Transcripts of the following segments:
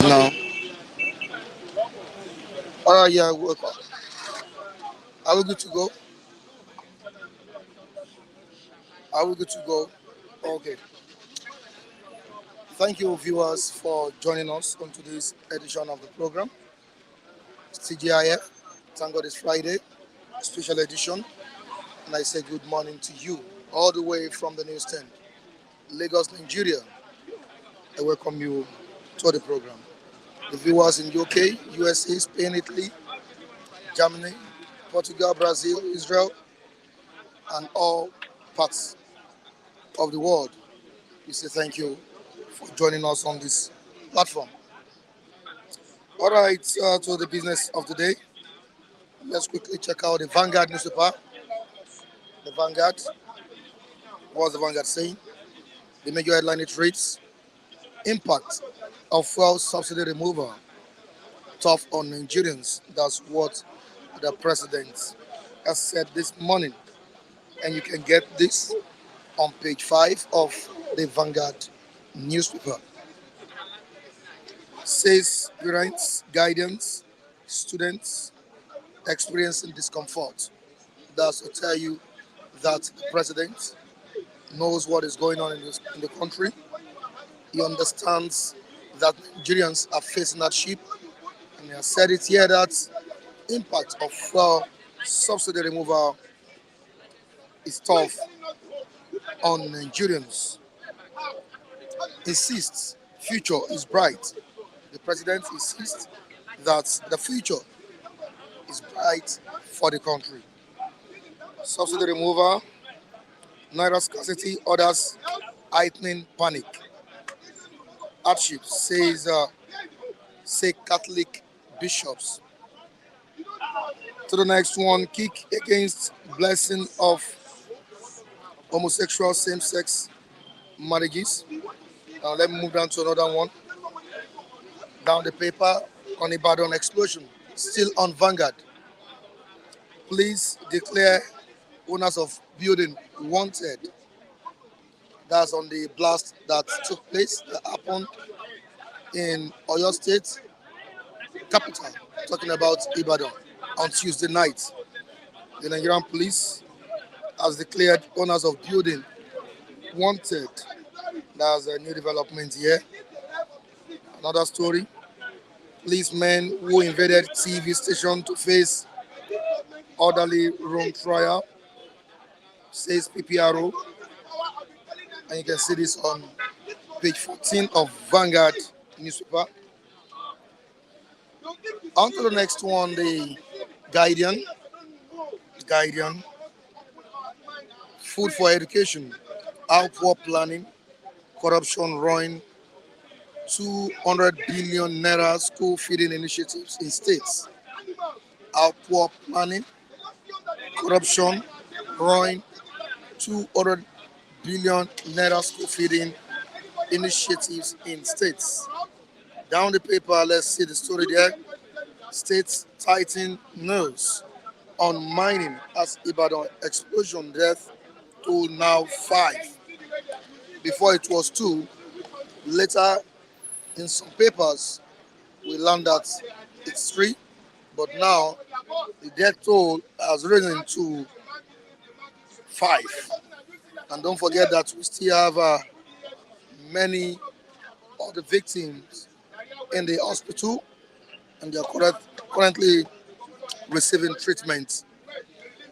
No. All right, yeah, are we good to go? Are we good to go? Okay. Thank you, viewers, for joining us on today's edition of the program. TGIF. Thank God it's Friday, special edition. And I say good morning to you, all the way from the news stand, Lagos, Nigeria. I welcome you to the program. The viewers in UK, USA, Spain, Italy, Germany, Portugal, Brazil, Israel, and all parts of the world. We say thank you for joining us on this platform. All right, to the business of the day. Let's quickly check out the Vanguard newspaper. The Vanguard. What's the Vanguard saying? The major headline it reads: Impact of fuel subsidy removal tough on Nigerians. That's what the president has said this morning. And you can get this on page 5 of the Vanguard newspaper. Says parents, guidance, students experiencing discomfort. That's to tell you that the president knows what is going on in the country. He understands that Nigerians are facing hardship, and he has said it here that impact of subsidy removal is tough on Nigerians. Insists future is bright. The president insists that the future is bright for the country. Subsidy removal, naira scarcity, others heightening panic. Hardship say Catholic bishops. To the next one, kick against blessing of homosexual same-sex marriages. Now let me move down to another one. Down the paper on Ibadan explosion, still on Vanguard. Please declare owners of building wanted. That's on the blast that took place, that happened in Oyo State capital, talking about Ibadan, on Tuesday night. The Nigerian police has declared owners of building wanted. That's a new development here. Another story. Policemen who invaded TV station to face orderly room trial, says PPRO. And you can see this on page 14 of Vanguard newspaper. On to the next one, the Guardian. Guardian. Food for education. How poor planning, corruption ruin 200 billion naira school feeding initiatives in states. How poor planning, corruption ruin 200 billion naira school feeding initiatives in states. Down the paper, let's see the story there. States tighten nose on mining as Ibadan explosion death to now 5. Before it was 2. Later, in some papers, we learned that it's 3. But now, the death toll has risen to 5. And don't forget that we still have many of the victims in the hospital, and they are currently receiving treatment.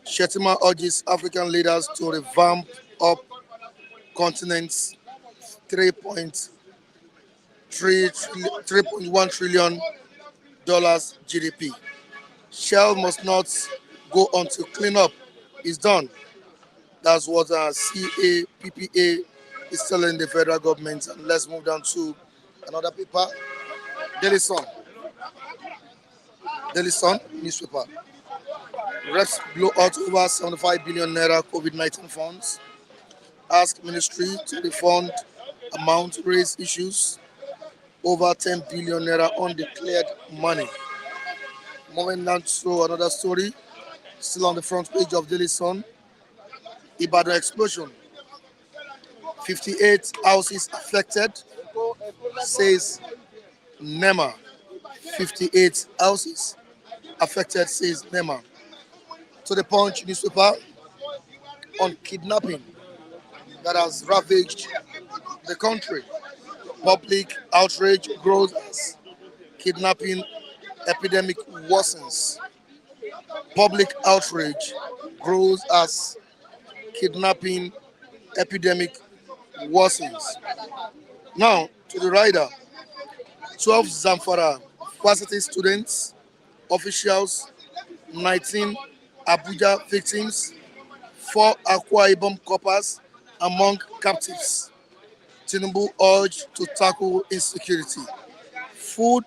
Shetima urges African leaders to revamp up continent's 3.1 trillion dollars GDP. Shell must not go until cleanup is done. That's what CAPPA is still in the federal government. And let's move down to another paper, Daily Sun. Daily Sun newspaper. Reps blow out over 75 billion naira COVID-19 funds. Ask ministry to refund amount, raise issues. Over 10 billion naira undeclared money. Moving down to another story, still on the front page of Daily Sun. Ibadan explosion. 58 houses affected, says NEMA. 58 houses affected, says NEMA. To the Punch newspaper on kidnapping that has ravaged the country. Public outrage grows as kidnapping epidemic worsens. Public outrage grows as kidnapping epidemic worsens. Now, to the rider, 12 Zamfara varsity students, officials, 19 Abuja victims, 4 Akwa Ibom coppers among captives. Tinubu urged to tackle insecurity. Food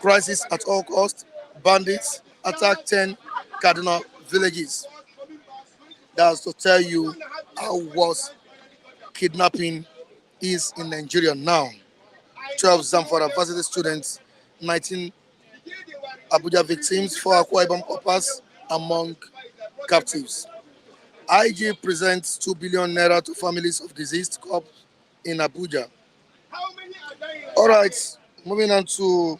crisis at all costs. Bandits attack 10 Kaduna villages. That's to tell you how worse kidnapping is in Nigeria now. 12 Zamfara varsity students, 19 Abuja victims, 4 Akwa Ibom coppers among captives. IG presents 2 billion naira to families of deceased cops in Abuja. All right, moving on to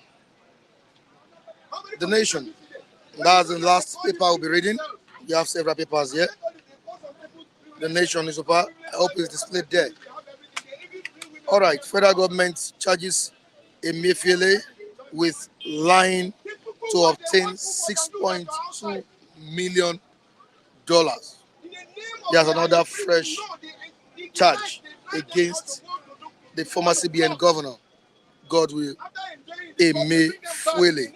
The Nation. That's the last paper we'll be reading. We have several papers here. The Nation is over. I hope it's displayed there. All right, federal government charges Emefiele with lying to obtain $6.2 million. There's another fresh charge against the former CBN governor, Godwill Emefiele.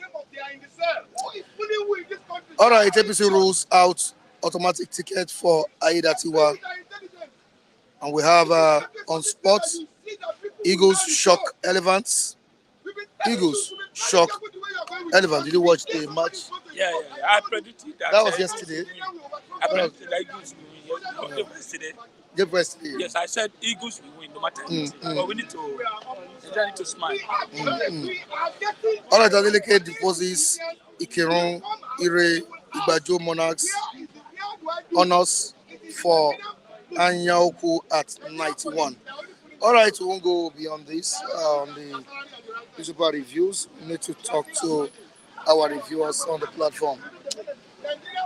All right, APC rules out automatic ticket for Aida Tiwa. And we have on sports, Eagles shock elephants. Eagles shock elephants. Did you watch the match? Yeah. I predicted that. That was yesterday. I predicted that Eagles will win yesterday. Yesterday. Yes, I said Eagles will win no matter anything. But we need to smile. All right, Adeleke deposes Ikeron, Ire, Igbajo Monarchs honors for Anyaoku at 91. All right, we won't go beyond this on the newspaper reviews. We need to talk to our reviewers on the platform.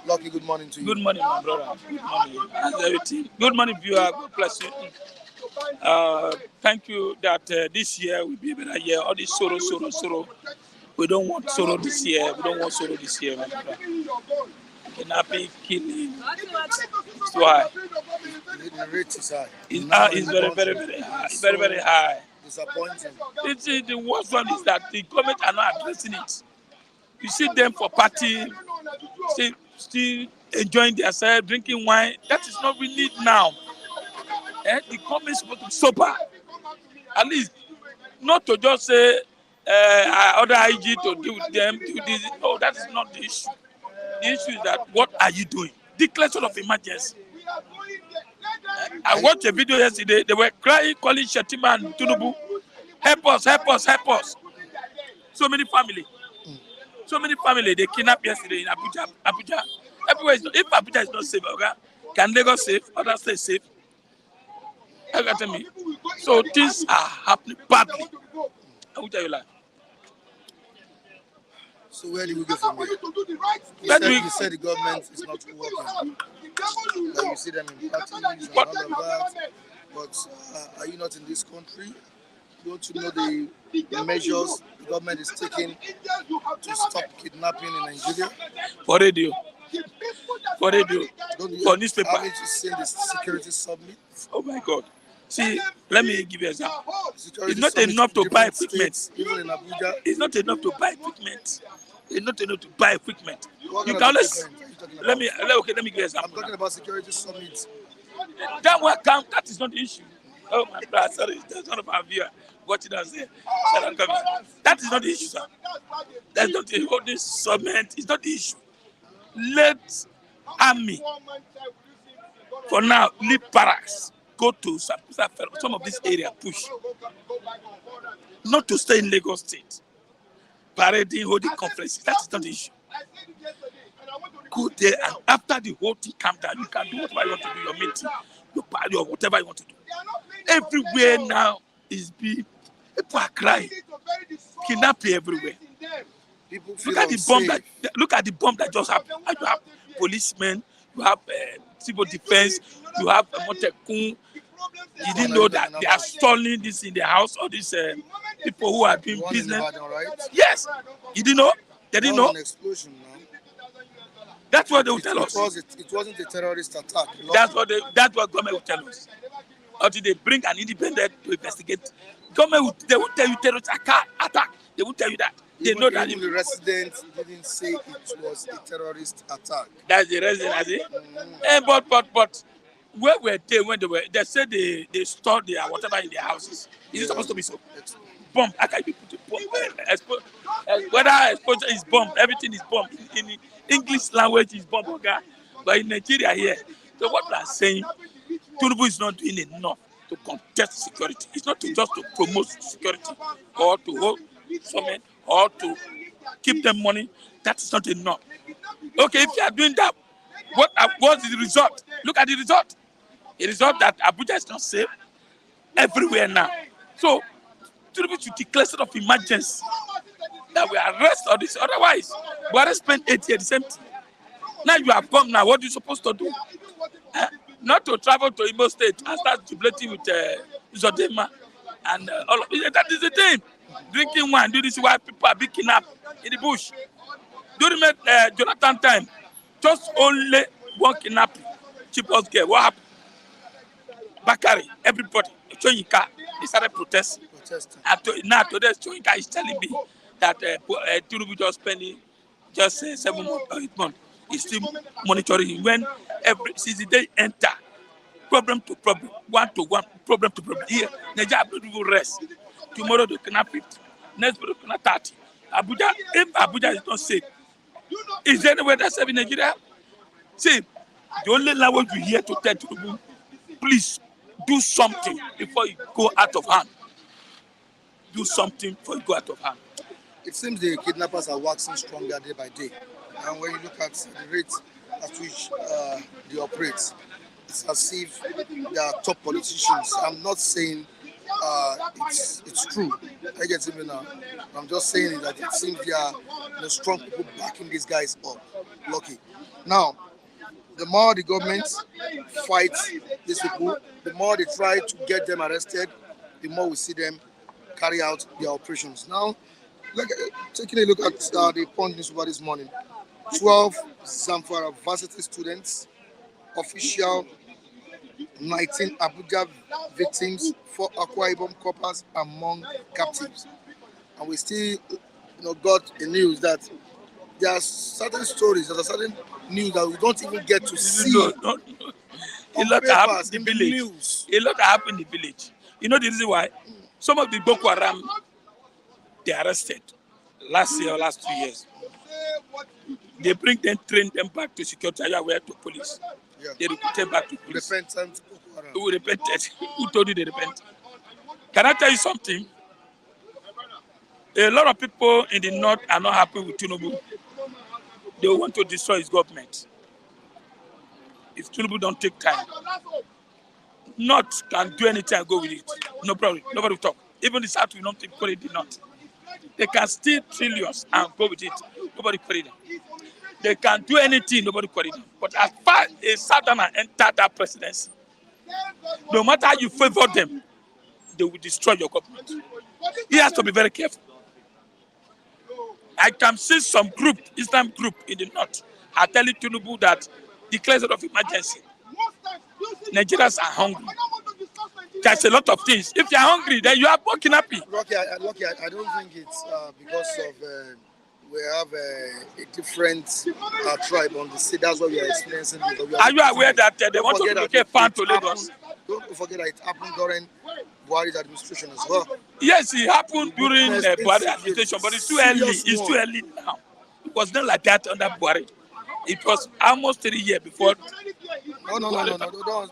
Lucky, good morning to you. Good morning, my brother. Good morning. How's everything? Good morning, viewer. God bless you. Thank you that this year will be a better year. All this sorrow. We don't want sorrow this year. We don't want sorrow this year, my brother. Kidnapping, killing. It's too high. The rate is high. It's very high. Very, very high. Disappointing. The worst one is that the government are not addressing it. You see them for party, still enjoying themselves, drinking wine. That is not we need now. The government is supposed to be sober. At least, not to just say, order IG to deal with them, do this. No, that is not the issue. The issue is that what are you doing? Declaration of emergency. I watched a video yesterday. They were crying, calling Shetima and Tinubu, help us. So many family they kidnapped yesterday in Abuja. Everywhere if Abuja is not safe, okay? Can Lagos safe? Other states safe? You got me. So things are happening badly. I will tell you that. So where do we go from here? You said the government is not working. Like you see them in parties and all of that. But are you not in this country? Don't you know the measures the government is taking to stop kidnapping in Nigeria? For radio. For newspaper. Haven't you seen the security summit? Oh my God. See, let me give you an example. Security it's not enough to buy equipment. Even in Abuja. It's not enough to buy equipment. It's not enough to buy equipment. You can let me give you an example. I'm talking about security summit. That is not the issue. Oh my God, sorry, there's one of our viewers watching us here. Said I'm coming. That is not the issue, sir. That's not the whole this cement. It's not the issue. Let army for now leave barracks. Go to some of this area, push. Not to stay in Lagos State. Parading, holding conferences. That is not the issue. Go there and after the whole thing calm down, you can do whatever you want to do, your meeting, your party, or whatever you want to do. Everywhere now is being, people are crying, kidnapping everywhere. Look at the bomb that just happened. You have policemen, you have civil defense, you have Motekun. You didn't know that they are stalling this in the house, or these people who are doing business. Yes, you didn't know. They didn't know. An explosion now. That's what they will tell us. It wasn't a terrorist attack. That's what government will tell us. Until they bring an independent to investigate. They will tell you terrorist attack. They will tell you that. They know that. Even the residents didn't say it was a terrorist attack. That's the resident, has it? But where were they when they said they stored their whatever in their houses? Is it supposed to be so? Bomb. How can you put a bomb? Whether exposure is bomb, everything is bomb. In English language is bomb, okay? But in Nigeria here, so what we are saying, Tinubu is not doing enough to contest security. It's not just to promote security or to hold someone or to keep them money. That is not enough. Okay, if you are doing that, what is the result? Look at the result. The result that Abuja is not safe everywhere now. So, Tinubu should declare sort of emergency that we arrest all this. Otherwise, we are spend 8 years the same thing. Now you have come now. What are you supposed to do? Not to travel to Imo State and start jubilating with Zodema and all of it. That is the thing. Drinking wine, do this while people are being kidnapped in the bush. During Jonathan time, just only one kidnapping. Cheapest girl. What happened? Bakari, everybody, Choyinka, they started protesting. And now today, Choyinka is telling me that Tinubu just spending 7 months or 8 months. He's still monitoring when since the day enter, problem to problem, one to one, problem to problem. Here, Nigeria will rest. Tomorrow they cannot 50. Next day they cannot 30. Abuja, if Abuja is not safe, is there anywhere that's safe in Nigeria? See, the only language we hear to tell Tinubu, please do something before you go out of hand. Do something before you go out of hand. It seems the kidnappers are waxing stronger day by day. And when you look at the rate at which they operate, it's as if they are top politicians. I'm not saying it's true. I get it now. I'm just saying that it seems they are strong people backing these guys up. Lucky. Now, the more the government fights these people, the more they try to get them arrested, the more we see them carry out their operations. Now, taking a look at the Punch newspaper this morning, 12 Zamfara varsity students, official 19 Abuja victims, 4 Akwa Ibom coppers among captives. And we still got the news that there are certain stories, there are certain news that we don't even get to see. No. A lot happened in the village. A lot happened in the village. You know the reason why? Some of the Boko Haram, they arrested last year or last 2 years. They bring them, train them back to security, to police. Yeah. They recruit them back to police. Repentant Boko Haram. Who repented? Who told you they repent? Can I tell you something? A lot of people in the north are not happy with Tinubu. They want to destroy his government. If Tinubu don't take time, North can do anything and go with it. No problem. Nobody will talk. Even the South will not query the North. They can steal trillions and go with it. Nobody query them. They can do anything, nobody query them. But as far as a Southerner enter that presidency, no matter how you favor them, they will destroy your government. He has to be very careful. I can see some group, Islam group in the north, are telling Tinubu that declares of emergency. Nigerians are hungry. There's a lot of things. If you're hungry, then you are kidnapping. Lucky, I don't think it's because of we have a different tribe on the sea. That's what we are experiencing. Are you aware that they want to relocate farm to Lagos? Don't forget that it happened during Buhari's administration as well. Yes, it happened during Witnessed Buhari a administration, but it's too early. serious It's too one. early now. It was not like that under Buhari. It was almost 3 years before. No.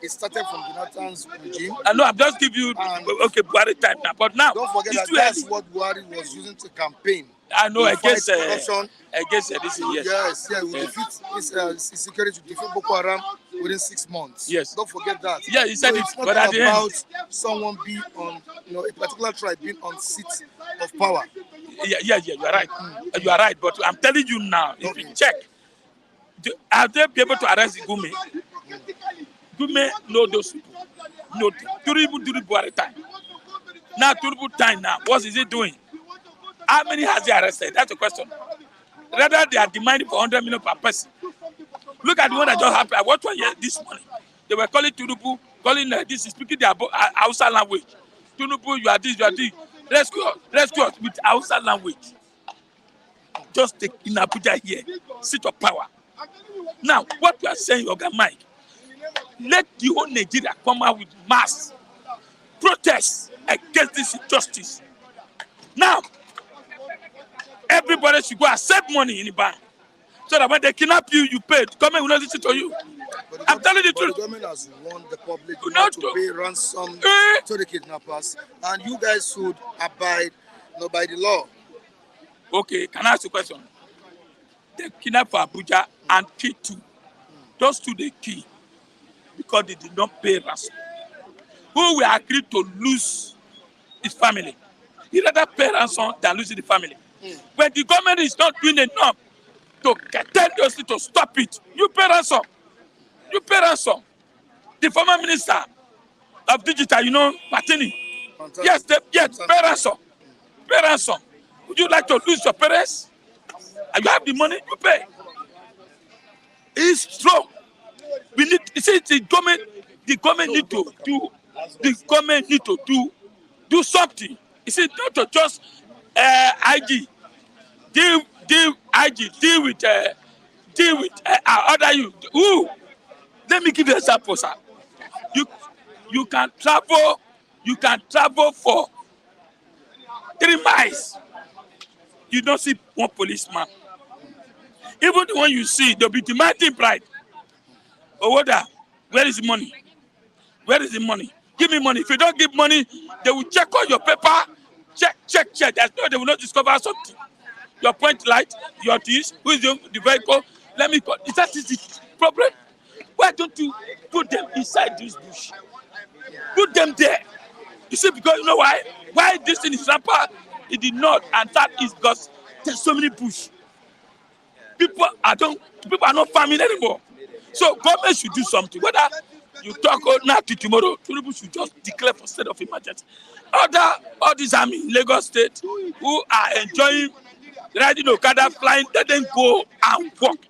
It started from Jonathan's regime. I know I'm just giving you And Buhari time now, but now don't forget it's that too that's early. what Buhari was using to campaign. I know to fight against corruption. this yes. Yes, we defeat insecurity, to defeat Boko Haram within 6 months. Yes. Don't forget that. Yeah, he said so it, it's not but at the end, about someone being on, a particular tribe being on seat of power. yeah, you are right. You are right, but I'm telling you now, if you check, are they be able to arrest Gume? Gume know those people. No, during Buhari time. Now, Tinubu time now, what is he doing? How many has he arrested? That's the question. Rather, they are demanding for 100 million per person. Look at the one that just happened. I watched one here this morning. They were calling Tinubu, calling this, speaking their Hausa language. Tinubu, you are this, you are this. Rescue us with Hausa language. Just take in Abuja here, seat of power. Now, what you are saying, Oga Mike, let the whole Nigeria come out with mass protests against this injustice. Now, everybody should go and save money in the bank, so that when they kidnap you, you pay. Government will not listen to you. I'm telling the truth. The government has warned the public not to pay ransom to the kidnappers, and you guys should abide by the law. Okay, can I ask you a question? They kidnapped for Abuja and killed 2. Those 2 they killed because they did not pay ransom. Who will agree to lose his family? He rather pay ransom than losing the family. When the government is not doing enough to tell those to stop it, you pay ransom. You pay ransom. The former minister of digital, Martini. Fantastic. Yes, pay ransom. Pay ransom. Would you like to lose your parents? And you have the money, you pay. It's strong. We need, you see, the government need to do something. You see, not to just IG deal with other youth. Who? Let me give you an example, sir. You can travel for 3 miles. You don't see one policeman. Even the one you see, they'll be demanding bride. Where is the money? Where is the money? Give me money. If you don't give money, they will check all your paper. Check. There's no, they will not discover something. Your point light, your this, who is the vehicle? Let me call. Is that the problem? Why don't you put them inside this bush? Put them there. You see, because you know why? Why this thing is rampant in the north and that is because there's so many bush. People are not farming anymore. So government should do something. Whether you talk now to tomorrow, Tinubu should just declare for state of emergency. All these army in Lagos State who are enjoying riding Okada, flying, let them go and work.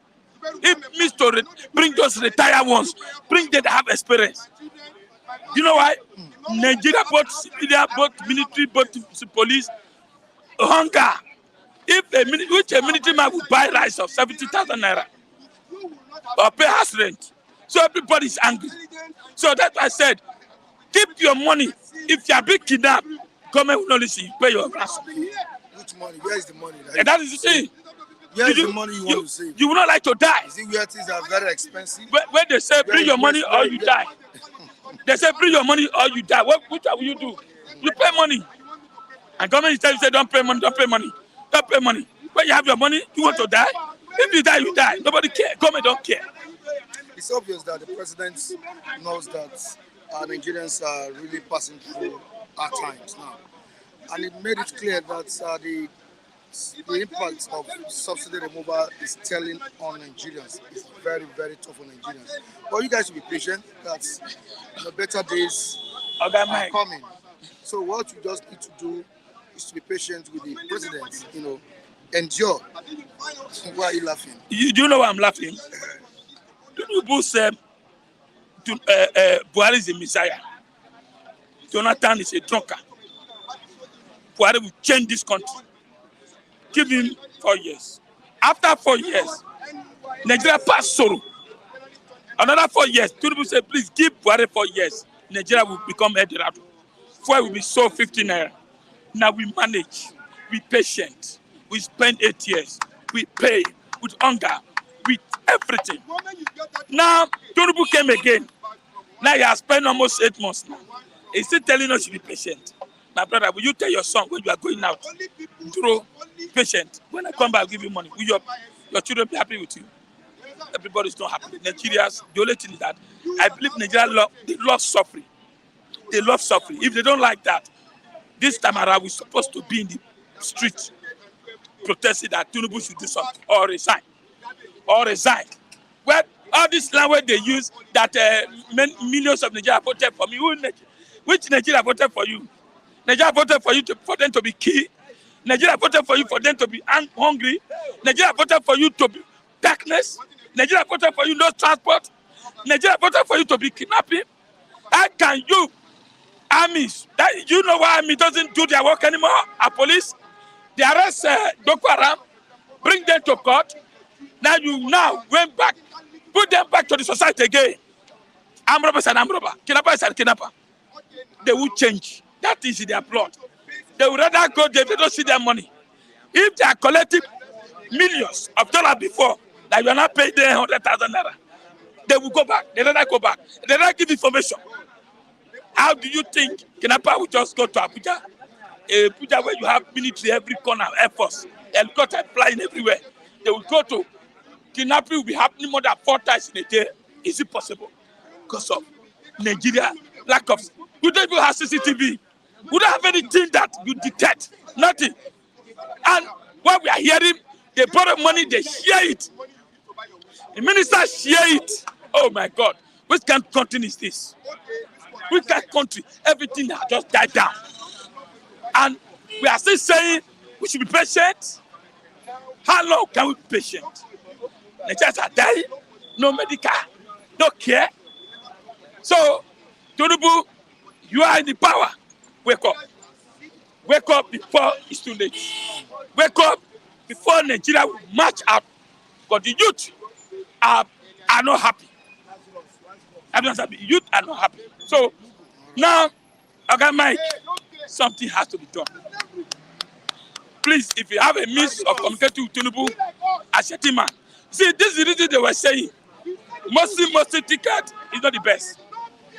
It means to bring those retired ones, bring them to have experience. You know why? Nigeria, both civilian, both military, both police, hunger. If a military man would buy rice of 70,000 naira or pay house rent, so everybody is angry. So that's why I said, keep your money. If you are being kidnapped, government will not listen. You pay your ransom. Which money? Where is the money? And that is the thing. Where is the money you want to save? You will not like to die. Is it where things are very expensive? When they say bring your money or you die. They say bring your money or you die. Which will you do? You pay money. And government is telling you, say don't pay money, don't pay money. Don't pay money. When you have your money, you want to die? If you die, you die. Nobody cares. Government don't care. It's obvious that the president knows that Nigerians are really passing through hard times now. And it made it clear that the impact of subsidy removal is telling on Nigerians. It's very, very tough on Nigerians. But you guys should be patient. That better days are coming. So what you just need to do is to be patient with the president. Endure. Why are you laughing? Do you know why I'm laughing? Tinubu said Buhari is a messiah. Jonathan is a drunkard. Buhari will change this country. Give him 4 years. After 4 years, Nigeria passed sorrow. Another 4 years. Tinubu said, please give Buhari 4 years. Nigeria will become Eldorado. fuel will be so 50 naira. Now we manage, we patient, we spend 8 years, we pay with hunger, with everything. Now Tinubu came again. Now he has spent almost 8 months now. He's still telling us to be patient. My brother, will you tell your son when you are going out, throw patient? When I come back, I'll give you money. Will your children be happy with you? Everybody's not happy. Nigerians, the only thing is that I believe Nigeria they love suffering. They love suffering. If they don't like that, this time around we're supposed to be in the street protesting that Tinubu should do something or resign. Or resign. Well, all this language they use that millions of Nigerians voted for me. Which Nigeria voted for you? Nigeria voted for you for them to be killed. Nigeria voted for you for them to be hungry. Nigeria voted for you to be darkness. Nigeria voted for you no transport. Nigeria voted for you to be kidnapping. How can you, armies, that you know why army doesn't do their work anymore? Our police, they arrest Boko Haram, bring them to court. Now you went back, put them back to the society again. Arm robbers and arm robber, kidnappers and kidnapper. They will change. That is in their blood. They would rather go there if they don't see their money. If they are collecting millions of dollars before, that you are not paying them 100,000 naira, they will go back. They rather go back. They rather give information. How do you think kidnapper will just go to Abuja? Abuja where you have military every corner, Air Force, helicopter flying everywhere. They will go to kidnapping will be happening more than 4 times in a day. Is it possible? Because of Nigeria lack of. You don't even have CCTV. We don't have anything that you detect. Nothing. And what we are hearing, they borrow money, they share it. The minister share it. Oh my God. Which kind of country is this? Which kind of country? Everything has just died down. And we are still saying we should be patient. How long can we be patient? Nigerians are dying, no medical, no care. So, Tinubu, you are in the power. Wake up. Wake up before it's too late. Wake up before Nigeria will march out. But the youth are not happy. Everyone's happy. Youth are not happy. So now, okay, Mike, something has to be done. Please, if you have a means of communicating with Tinubu as a team man, see, this is the reason they were saying Muslim ticket is not the best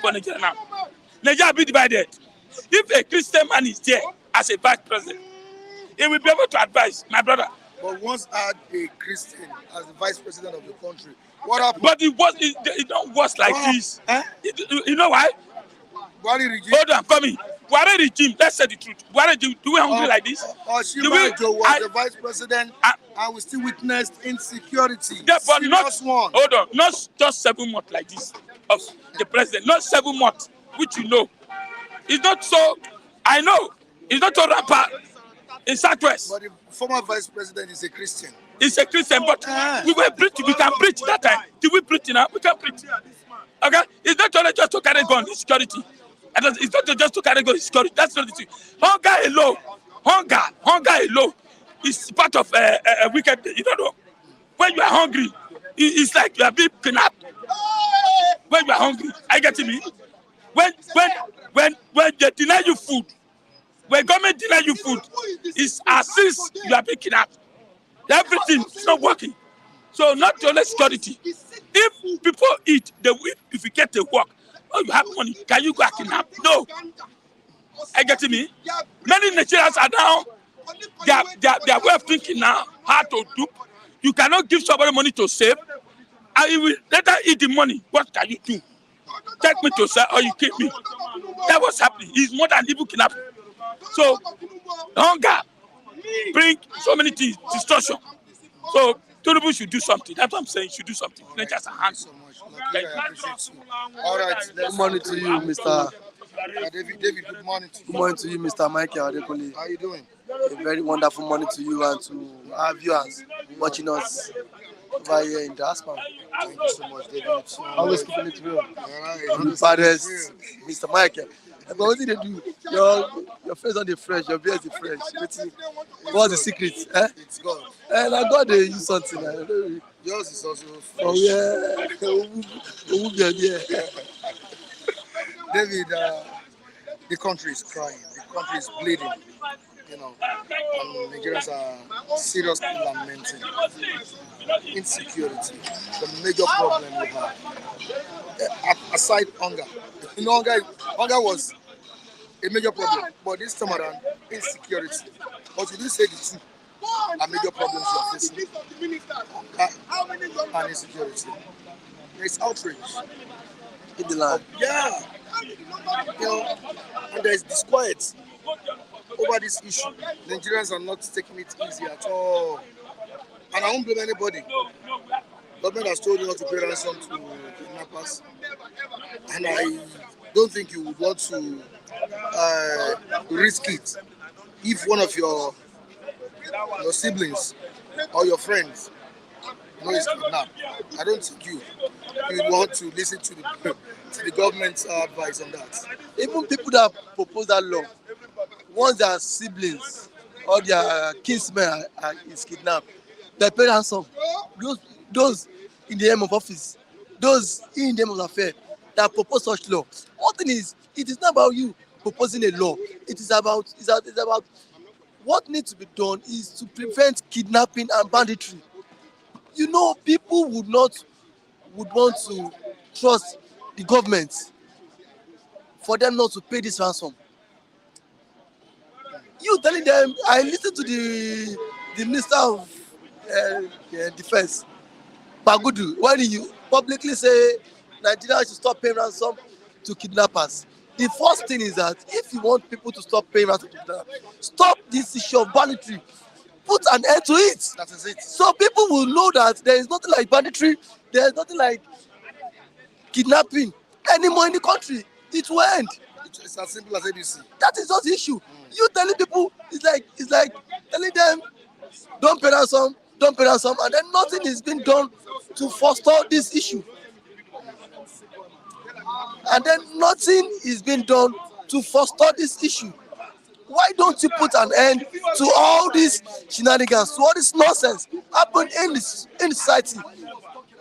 for Nigeria now. Nigeria will be divided. If a Christian man is there as a vice president, he will be able to advise, my brother. But once had a Christian as the vice president of the country, what happened? But it don't work like this. You know why? Hold on, come in. Buhari regime, let's say the truth. Buhari, do we hungry like this? Oshibajo was the vice president and we still witnessed insecurity. Yeah, but hold on, not just 7 months like this of the president, not 7 months, which you know. It's not so, I know, it's not so rampant in Southwest. But the former vice president is a Christian. He's a Christian, but we were preaching, we can preach that time. Did we preach now? We can preach. Okay? It's not only just to carry gun, security. It's not just to carry gun, security. That's not the thing. Hunger alone is part of a wicked, you don't know. When you are hungry, it's like you are being kidnapped. When you are hungry, are you getting me? When they deny you food, when government deny you food, it's as if you are being kidnapped. Everything is not working. So not only security. If people eat, they will eat. If you get to work, oh, you have money, can you go and kidnap? No. Are you getting me? Many Nigerians are now, their way of thinking now, how to do. You cannot give somebody money to save, and you will later eat the money. What can you do? Take me to sell or you keep me. That was happening. It's more than even kidnapping. So, hunger bring so many things, destruction. So, Tinubu should do something. That's what I'm saying. Should do something. Not just a hand. So much. I appreciate you. All right. Good morning to you, Mr. David, good morning to you. Good morning to you, Mr. Michael Adekule. How are you doing? A very wonderful morning to you and to our viewers watching us over here in diaspora. Thank you so much, David. Always keeping it real. All The baddest, Mr. Michael. But what did they do? Your face on the fresh, your beard is fresh. What's the secret? It's God. And I got to use something. Yours is also fresh. Oh, yeah. David, The country is crying. The country is bleeding. You know, and Nigerians are seriously lamenting insecurity, the major problem we have. Aside hunger, hunger was a major problem, but this time around, insecurity. But you didn't say the two are major problems you are facing: hunger and insecurity. There is outrage In the land. yeah, you know, and there is disquiet over this issue. Nigerians are not taking it easy at all. And I won't blame anybody. Government has told you not to pay ransom to kidnappers. And I don't think you would want to risk it if one of your siblings or your friends is kidnapped. I don't think you would want to listen to the government's advice on that. Even people that propose that law, once their siblings or their kinsmen is kidnapped, they pay ransom. Those in the name of office, those in the name of affair that propose such law. One thing is, it is not about you proposing a law. It's about what needs to be done is to prevent kidnapping and banditry. You know, people would want to trust the government for them not to pay this ransom. You telling them, I listened to the Minister of Defense, Bagudu, when he publicly say Nigeria should stop paying ransom to kidnappers. The first thing is that if you want people to stop paying ransom to kidnappers, stop this issue of banditry. Put an end to it. That is it. So people will know that there is nothing like banditry, there is nothing like kidnapping anymore in the country. It will end. It's as simple as ABC. That is just the issue. You telling people, it's like telling them don't pay ransom, and then nothing is being done to forestall this issue. And then nothing is being done to forestall this issue. Why don't you put an end to all these shenanigans, to all this nonsense happening in society?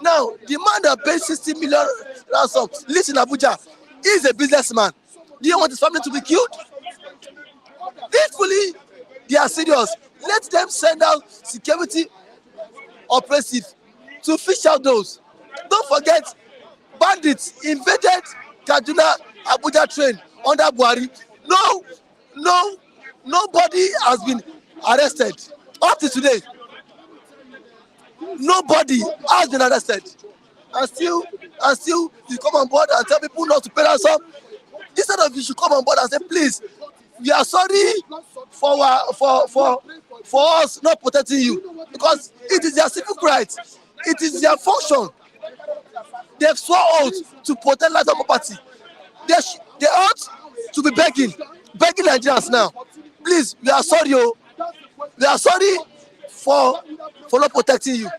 Now, the man that paid 60 million ransom lives in Abuja. He is a businessman. Do you want his family to be killed? Faithfully, they are serious. Let them send out security operative to fish out those. Don't forget, bandits invaded Kaduna Abuja train under Buhari. Nobody has been arrested up to today. Nobody has been arrested. And still, you come on board and tell people not to pay ransom. Instead of you should come on board and say, please, we are sorry for us not protecting you, because it is their civic right, it is their function. They've sworn oath to protect life and property. They ought to be begging Nigerians now. Please, we are sorry, we are sorry for not protecting you.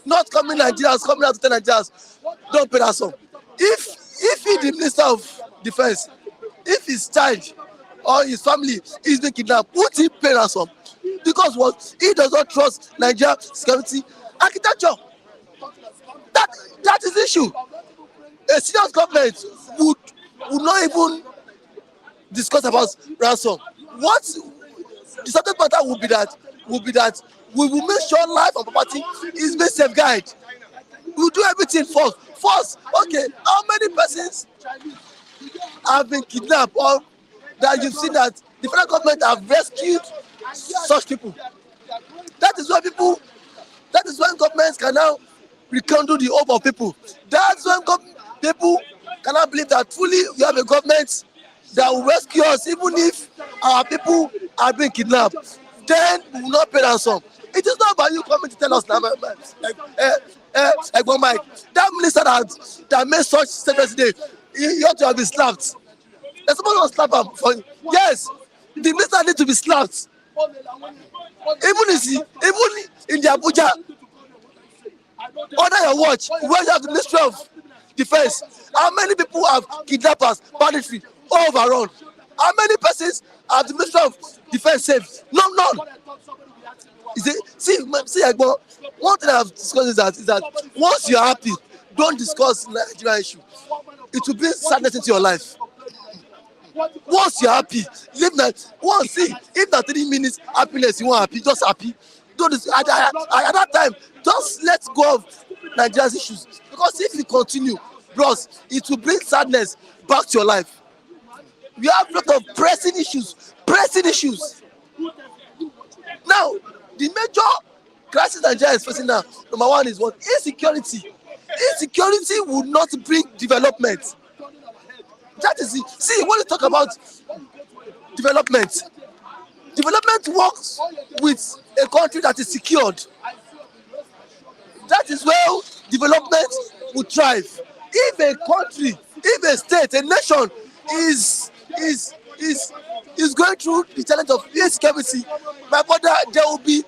Not coming Nigerians, coming out to tell Nigerians, don't pay ransom. If he, the Minister of Defense, if his child or his family is being kidnapped, would he pay ransom? Because what, he does not trust Nigeria security architecture. That is the issue. A serious government would not even discuss about ransom. What the subject matter would be that we will make sure life and property is being safeguarded. We will do everything first. Okay, how many persons have been kidnapped, or that you've seen that the federal government have rescued such people? That is when governments can now rekindle the hope of people. That's when people cannot believe that truly we have a government that will rescue us, even if our people are being kidnapped. Then we will not pay ransom. It is not about you coming to tell us now, Mike, that minister that made such statements today, he ought to have been slapped. They're supposed to slap him for him. Yes, the minister needs to be slapped. Even in the Abuja, under your watch, where you have the Ministry of Defense, how many people have kidnappers, banditry, all overrun? How many persons have the Ministry of Defense saved? None. See, one thing I have discussed is that once you are happy, don't discuss Nigerian issue. It will bring sadness into your life. Once you're happy, live that. Once see, if that 3 minutes happiness you want happy, just happy. Don't at that time, just let go of Nigeria's issues. Because if you continue, bros, it will bring sadness back to your life. We have a lot of pressing issues. Pressing issues. Now, the major crisis Nigeria is facing now, number one is what? Insecurity. Insecurity will not bring development. That is it. See, when you talk about development, development works with a country that is secured. That is where development will thrive. If a country, if a state, a nation is going through the challenge of insecurity, my brother, there will be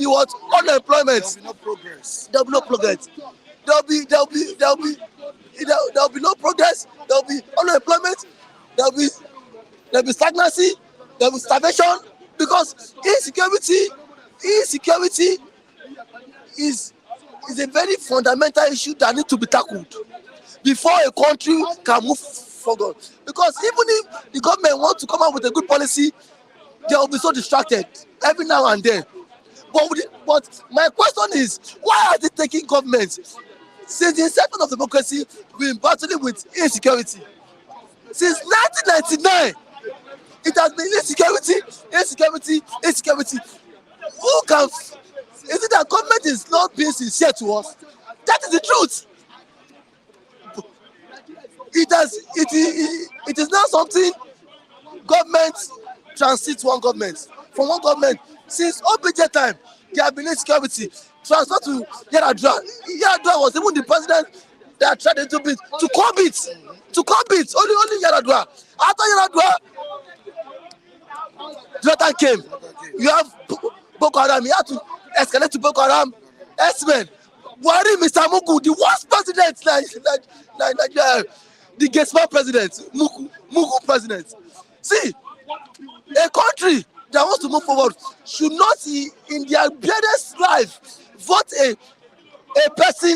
what? Unemployment. There will be no progress. There will be no progress. There will be no progress. There will be unemployment. There will be stagnancy. There will be starvation, because insecurity is a very fundamental issue that needs to be tackled before a country can move forward. Because even if the government wants to come up with a good policy, they will be so distracted every now and then. But my question is, why are they taking government? Since the inception of democracy, we've been battling with insecurity. Since 1999, it has been insecurity. Who can? Is it that government is not being sincere to us? That is the truth. It is not something government transits from one government. Since OBJ time, there have been insecurity. Transfer to Yaradua. Yaradua was even the president that tried a little bit to curb it. Only Yaradua. After Yaradua, Jonathan came. You have Boko Haram. You have to escalate to Boko Haram. S-Men. Buhari, Mr. Mugu, the worst president, Nigeria, the Gespa president, Mugu president. See, a country that wants to move forward should not, in their barest life, vote a person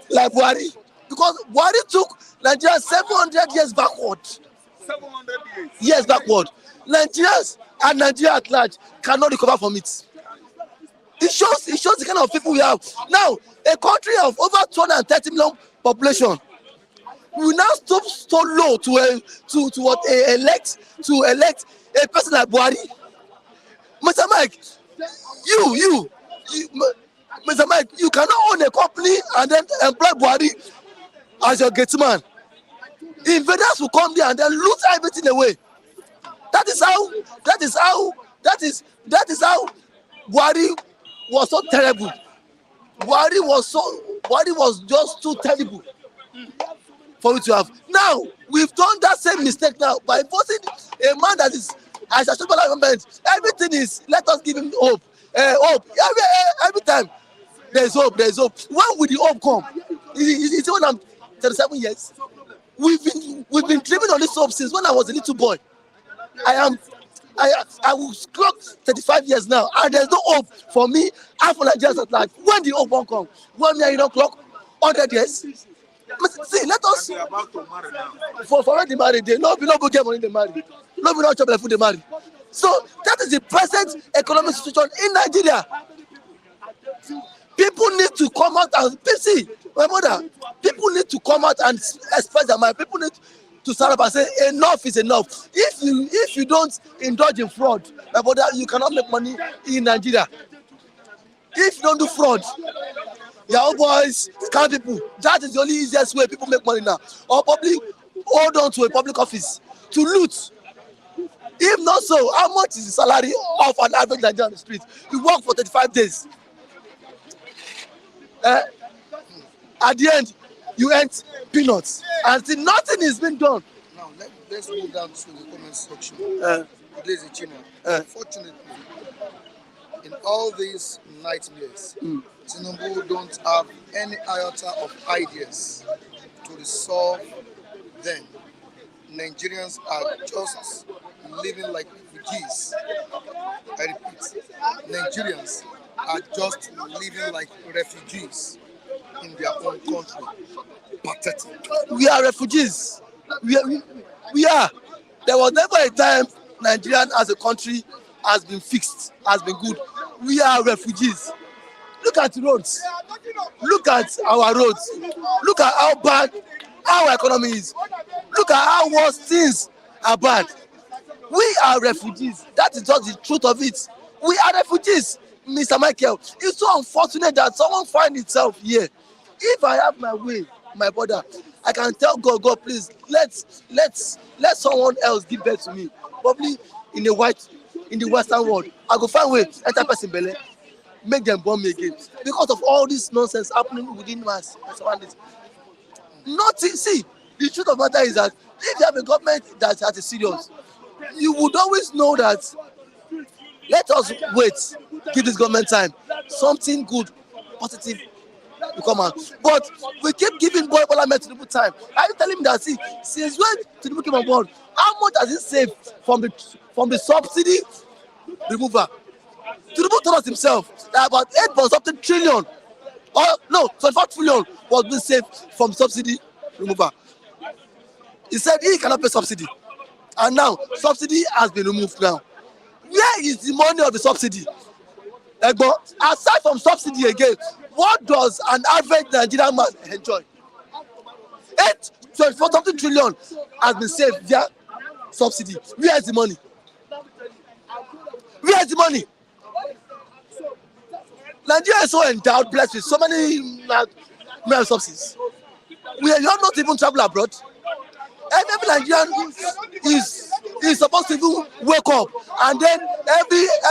like Buhari, because Buhari took Nigeria 700 years backward. 700 years backward. Nigerians and Nigeria at large cannot recover from it. It shows the kind of people we have. Now, a country of over 230 million population will now stop so low to elect a person like Buhari. Mr. Mike, you, Mr. Mike, you cannot own a company and then employ Buhari as your gate man. Invaders will come there and then loot everything away. That is how Buhari was so terrible. Buhari was just too terrible for you to have. Now we've done that same mistake now by voting a man that is as a social government. Everything is, let us give him hope. Hope. Every time there's hope. When will the hope come? It's when I'm 37 years. We've been dreaming on this hope since when I was a little boy. I will clock 35 years now, and there's no hope for me and for Nigerians at large. When the hope won't come, when you don't clock 100 years. See, let us. They are about to marry now. For when they marry, they no go get money they marry. No be not chop their food they marry. So that is the present economic situation in Nigeria. People need to come out and see, my mother. People need to come out and express their mind. People need to stand up and say enough is enough. If you don't indulge in fraud, my brother, you cannot make money in Nigeria. If you don't do fraud, Yahoo boys, scam people, that is the only easiest way people make money now. Or probably hold on to a public office to loot. If not so, how much is the salary of an average Nigerian on the street? You work for 35 days. At the end, you earn peanuts, and still nothing is being done. Now let's move down to the comment section. Ladies and gentlemen, unfortunately, in all these nightmares, Tinubu don't have any iota of ideas to resolve them. Nigerians are just living like refugees. I repeat, Nigerians are just living like refugees in their own country. Pathetic. We are refugees. We are. There was never a time Nigeria as a country has been fixed, has been good. We are refugees. Look at roads. Look at our roads. Look at how bad our economy is. Look at how worse things are bad. We are refugees. That is just the truth of it. We are refugees, Mr. Michael. It's so unfortunate that someone finds itself here. If I have my way, my brother, I can tell God, God, please, let someone else give birth to me. Probably in the Western world. I go find way, enter person belle, make them born me again. Because of all this nonsense happening within us and surround it. Nothing. See, the truth of the matter is that if you have a government that is serious, you would always know that. Let us wait, give this government time. Something good, positive will come out. But we keep giving Bola Ahmed Tinubu time. Are you telling me that, see, since when Tinubu came on board, how much has he saved from the subsidy remover? Tinubu told us himself that about 8 point something trillion, or no, 24 trillion was being saved from subsidy remover. He said he cannot pay subsidy. And now, subsidy has been removed now. Where is the money of the subsidy? But aside from subsidy again, what does an average Nigerian man enjoy? 24 something trillion has been saved via subsidy. Where is the money? Where is the money? Nigeria is so endowed, blessed with so many resources. We are not even travel abroad. Every Nigerian is supposed to even wake up, and then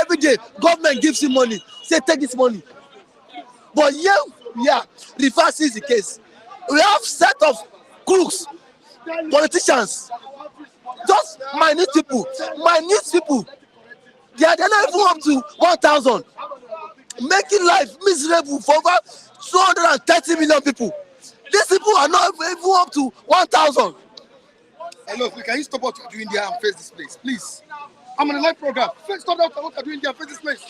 every day government gives him money, say take this money. But yeah, reverse is the case. We have set of crooks, politicians, just minute people. They are not even up to 1,000, making life miserable for over 230 million people. These people are not even up to 1,000. Hello, can you stop what you're doing there and face this place, please? I'm on a live program. First, stop what you're doing there and face this place.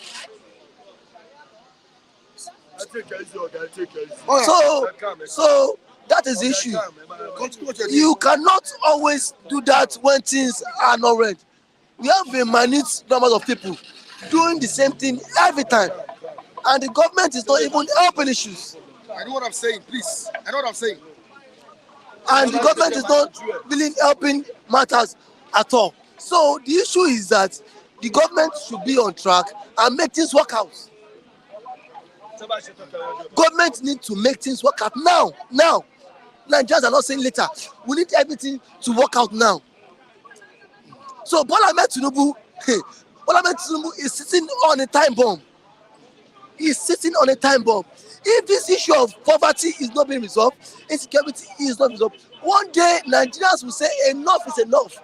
So that is the issue. You cannot always do that when things are not right. We have a minute number of people doing the same thing every time, and the government is not even helping issues. I know what I'm saying, please. I know what I'm saying. And the government is not really helping matters at all. So the issue is that the government should be on track and make things work out. Government need to make things work out now. Nigerians are not saying later. We need everything to work out now. So Bola Ahmed Tinubu is sitting on a time bomb. He's sitting on a time bomb. If this issue of poverty is not being resolved, insecurity is not resolved, one day Nigerians will say enough is enough.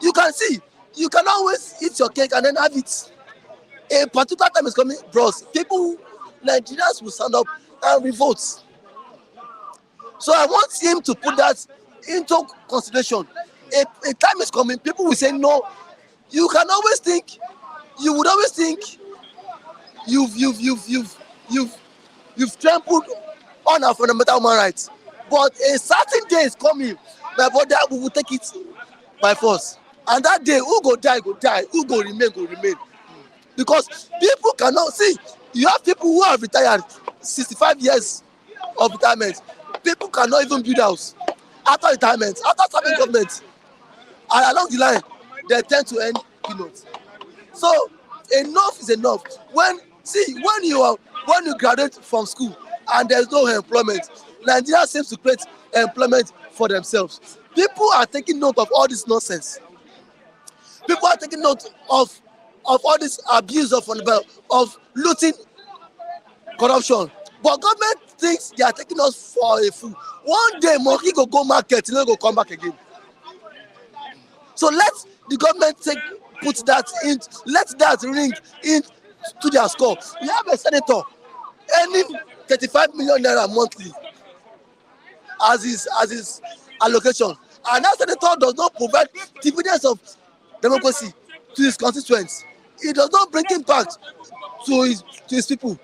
You can see, you can always eat your cake and then have it. A particular time is coming, bros. Nigerians will stand up and revolt. So I want him to put that into consideration. A time is coming, people will say no. You would always think you've trampled on our fundamental human rights. But a certain day is coming, my brother, we will take it by force. And that day, who go die, who go remain. Because people cannot see, you have people who have retired 65 years of retirement. People cannot even build house after retirement, after serving government. And along the line, they tend to end peanuts. So enough is enough. When you graduate from school and there's no employment, Nigeria seems to create employment for themselves. People are taking note of all this nonsense. People are taking note of all this abuse of looting, corruption. But government thinks they are taking us for a fool. One day monkey go market, you know, go come back again. So let the government put that in, let that ring in to their score. We have a senator earning 35 million naira monthly as his allocation, and that senator does not provide dividends of democracy to his constituents. It does not bring impact to his people.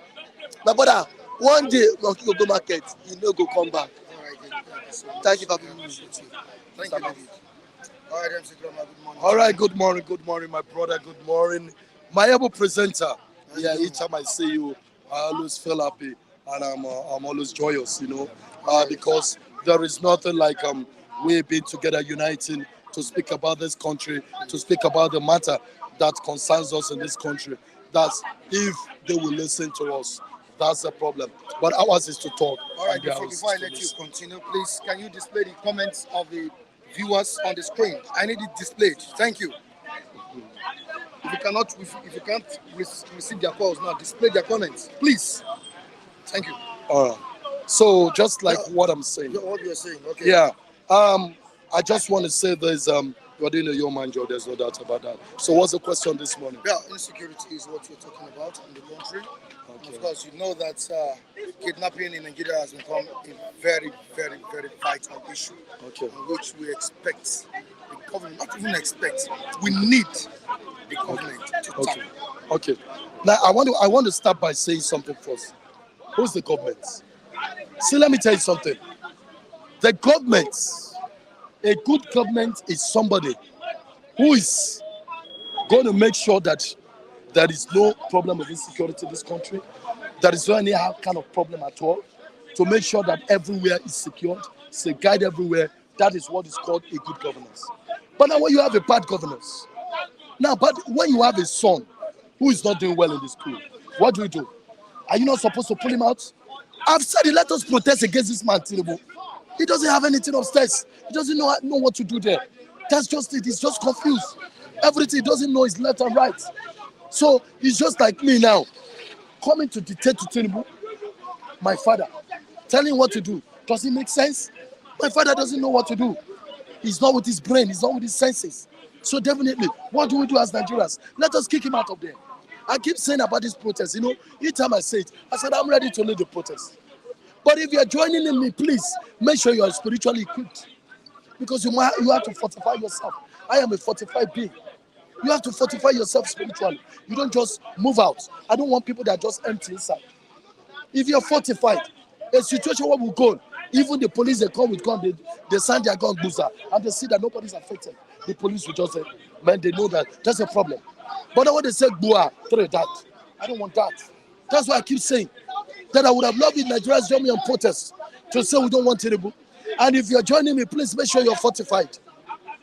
My brother, one day monkey go market, he no go come back. Thank you for having me. Thank you, David. All right, MC Drama, good morning. All right, good morning, my brother, good morning. My able presenter. Yeah, each time I see you, I always feel happy and I'm always joyous, because there is nothing like we being together, uniting to speak about this country, to speak about the matter that concerns us in this country. That's if they will listen to us. That's the problem. But ours is to talk. All right, And theirs before I is to let you listen. continue, please, can you display the comments of the viewers on the screen? I need it displayed. Thank you. If you can't receive their calls now, display their comments, please. Thank you. All right. So just like Yeah, what I'm saying. what you're saying, okay. Yeah. I just want to say you're doing a yeoman man job, there's no doubt about that. So what's the question this morning? Yeah, insecurity is what we're talking about in the country. Okay. Of course, you know that kidnapping in Nigeria has become a very, very, very vital issue, Okay. which we expect the government, not even expect, we need the government to Okay. tackle. Okay. Now I want to start by saying something first. Who's the government? See, let me tell you something. The government, a good government is somebody who is going to make sure that there is no problem of insecurity in this country. There is no any kind of problem at all. To make sure that everywhere is secured, it's a guide everywhere. That is what is called a good governance. But now when you have a bad governance, but when you have a son who is not doing well in the school, what do? Are you not supposed to pull him out? I've said it, let us protest against this man, Tinubu. He doesn't have anything upstairs. He doesn't know what to do there. That's just it. He's just confused. Everything he doesn't know is left and right. So he's just like me now, coming to dictate to Tinubu, my father, telling him what to do. Does it make sense? My father doesn't know what to do. He's not with his brain. He's not with his senses. So definitely, what do we do as Nigerians? Let us kick him out of there. I keep saying about this protest, each time I say it, I said, I'm ready to lead the protest. But if you're joining in me, please make sure you are spiritually equipped. Because you have to fortify yourself. I am a fortified being. You have to fortify yourself spiritually. You don't just move out. I don't want people that are just empty inside. If you're fortified, a situation where we go, even the police, they come with gun, they send their gun boozer, and they see that nobody's affected. The police will just say, man, they know that that's a problem. But when they say, Bua, throw that. I don't want that. That's why I keep saying that I would have loved if Nigerians join me on protest to say we don't want Tinubu. And if you're joining me, please make sure you're fortified.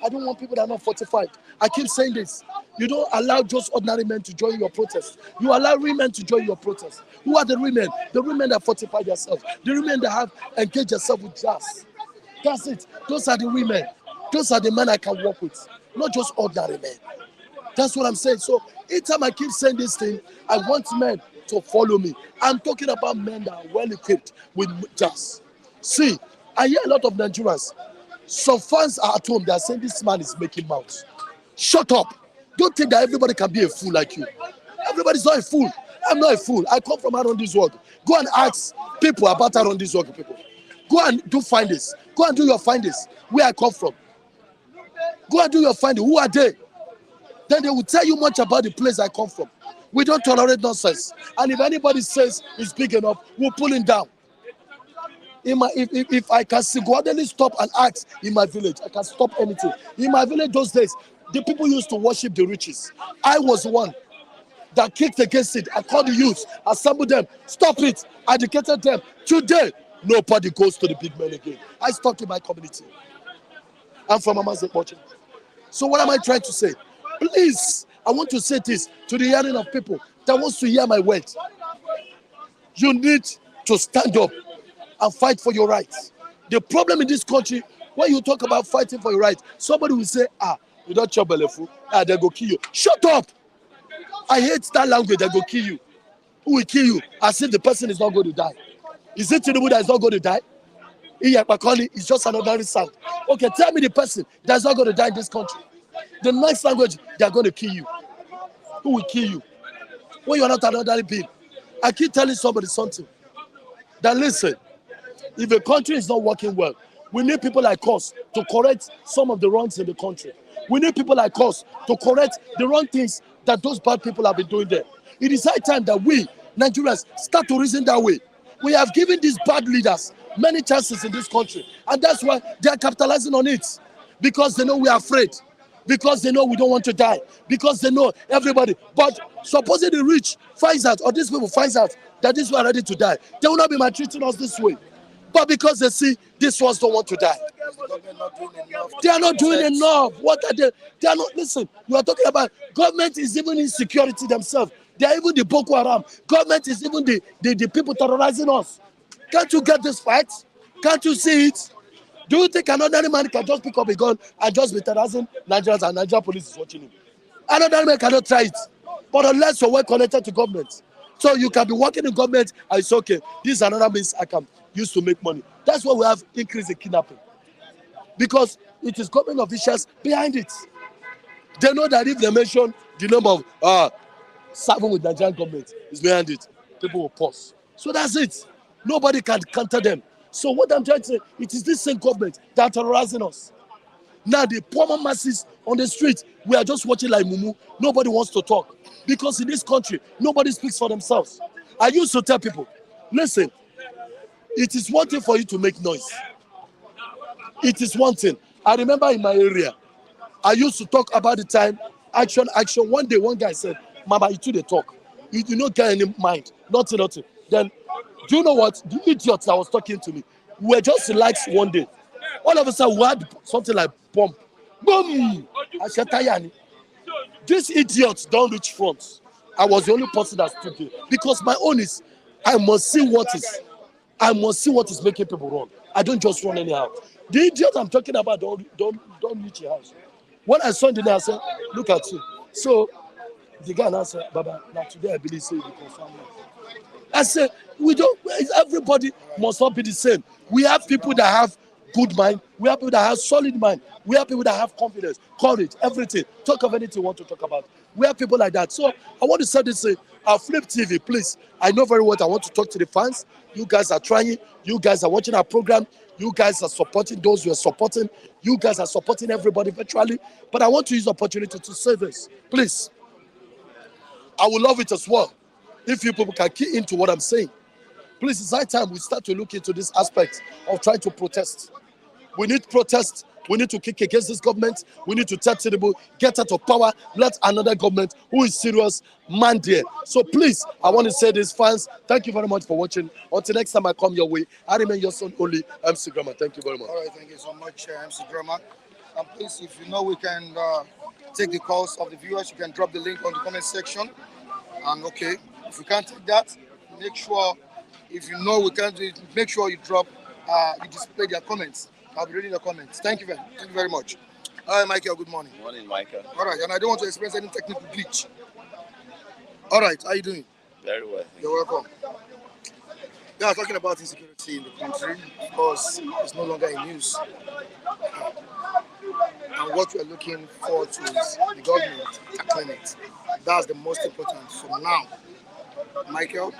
I don't want people that are not fortified. I keep saying this. You don't allow just ordinary men to join your protest. You allow women to join your protest. Who are the women? The women that fortify themselves. The women that have engaged themselves with jazz. That's it. Those are the women. Those are the men I can work with. Not just ordinary men. That's what I'm saying. So each time I keep saying this thing, I want men to follow me. I'm talking about men that are well equipped with jazz. See, I hear a lot of Nigerians. Some fans are at home. They are saying this man is making mouth. Shut up. Don't think that everybody can be a fool like you. Everybody's not a fool. I'm not a fool. I come from around this world. Go and ask people about around this world, people. Go and do findings. Go and do your findings. Where I come from. Go and do your findings. Who are they? Then they will tell you much about the place I come from. We don't tolerate nonsense. And if anybody says it's big enough, we'll pull him down. If I can single-handedly stop and ask in my village, I can stop anything. In my village those days, the people used to worship the riches. I was the one that kicked against it. I called the youth, assembled them, stop it, educated them. Today, nobody goes to the big men again. I stuck in my community. I'm from Amaze. So what am I trying to say? Please, I want to say this to the hearing of people that wants to hear my words. You need to stand up and fight for your rights. The problem in this country, when you talk about fighting for your rights, somebody will say, you don't chop belefu, they go kill you. Shut up! I hate that language, they go kill you. Who will kill you? As if the person is not going to die. Is it Tinubu that is not going to die? Iyakbakoli is just another sound. Okay, tell me the person that is not going to die in this country. The next language, they are going to kill you. Who will kill you? When you are not another being. I keep telling somebody something. That listen, if a country is not working well, we need people like us to correct some of the wrongs in the country. We need people like us to correct the wrong things that those bad people have been doing there. It is high time that we, Nigerians, start to reason that way. We have given these bad leaders many chances in this country, and that's why they are capitalizing on it. because they know we are afraid, because they know we don't want to die, because they know everybody. But supposing the rich finds out, or these people finds out that these were ready to die, they will not be maltreating us this way. But because they see these ones don't want to die, they are not doing enough. What are they? They are not. Listen, you are talking about government is even insecurity themselves. They are even the Boko Haram. Government is even the people terrorizing us. Can't you get this fight? Can't you see it? Do you think another man can just pick up a gun and just be terrorizing Nigerians and Nigerian police is watching him? Another man cannot try it. But unless you're well connected to government. So you can be working in government and it's okay. This is another means I can use to make money. That's why we have increased in kidnapping. Because it is government officials behind it. They know that if they mention the number of serving with Nigerian government is behind it, people will pause. So that's it. Nobody can counter them. So what I'm trying to say, it is this same government that are terrorizing us. Now the poor masses on the street, we are just watching like mumu. Nobody wants to talk. Because in this country, nobody speaks for themselves. I used to tell people, listen, it is one thing for you to make noise. It is one thing. I remember in my area, I used to talk about the time, action. One day, one guy said, Mama, you two they talk. You do not get any mind. Nothing. Then, do you know what? The idiot that was talking to me, we were just relaxed one day. All of a sudden, we had something like bomb. Boom! I said, Tayani, these idiots don't reach front. I was the only person that stood there. Because my own is, I must see what is making people run. I don't just run anyhow. The idiot I'm talking about don't reach your house. When I saw the day, I said, look at you. So the guy now said, Baba, now today I believe say you confirm me. I said, everybody must not be the same. We have people that have good mind. We have people that have solid mind. We have people that have confidence, courage, everything. Talk of anything you want to talk about. We have people like that. So I want to say this, Flip TV, please. I know very well I want to talk to the fans. You guys are trying. You guys are watching our program. You guys are supporting those who are supporting. You guys are supporting everybody virtually. But I want to use the opportunity to say this. Please. I would love it as well if you people can key into what I'm saying. Please, it's high time we start to look into this aspect of trying to protest. We need protest. We need to kick against this government. We need to tell Tinubu, get out of power. Let another government who is serious man there. So please, I want to say this, fans, thank you very much for watching. Until next time I come your way, I remain your son only, MC Grammar. Thank you very much. All right, thank you so much, MC Grammar. And please, if you know we can take the calls of the viewers, you can drop the link on the comment section. And okay, if you can't take that, make sure, if you know we can't do it, make sure you drop, you display their comments. I'll be reading the comments. Thank you very much. Hi, Michael. Good morning. Good morning, Michael. All right, and I don't want to experience any technical glitch. All right, how are you doing? Very well. You're welcome. Yeah, talking about insecurity in the country, because it's no longer in news. And what we're looking forward to is the government tackling it. That's the most important for now. Michael,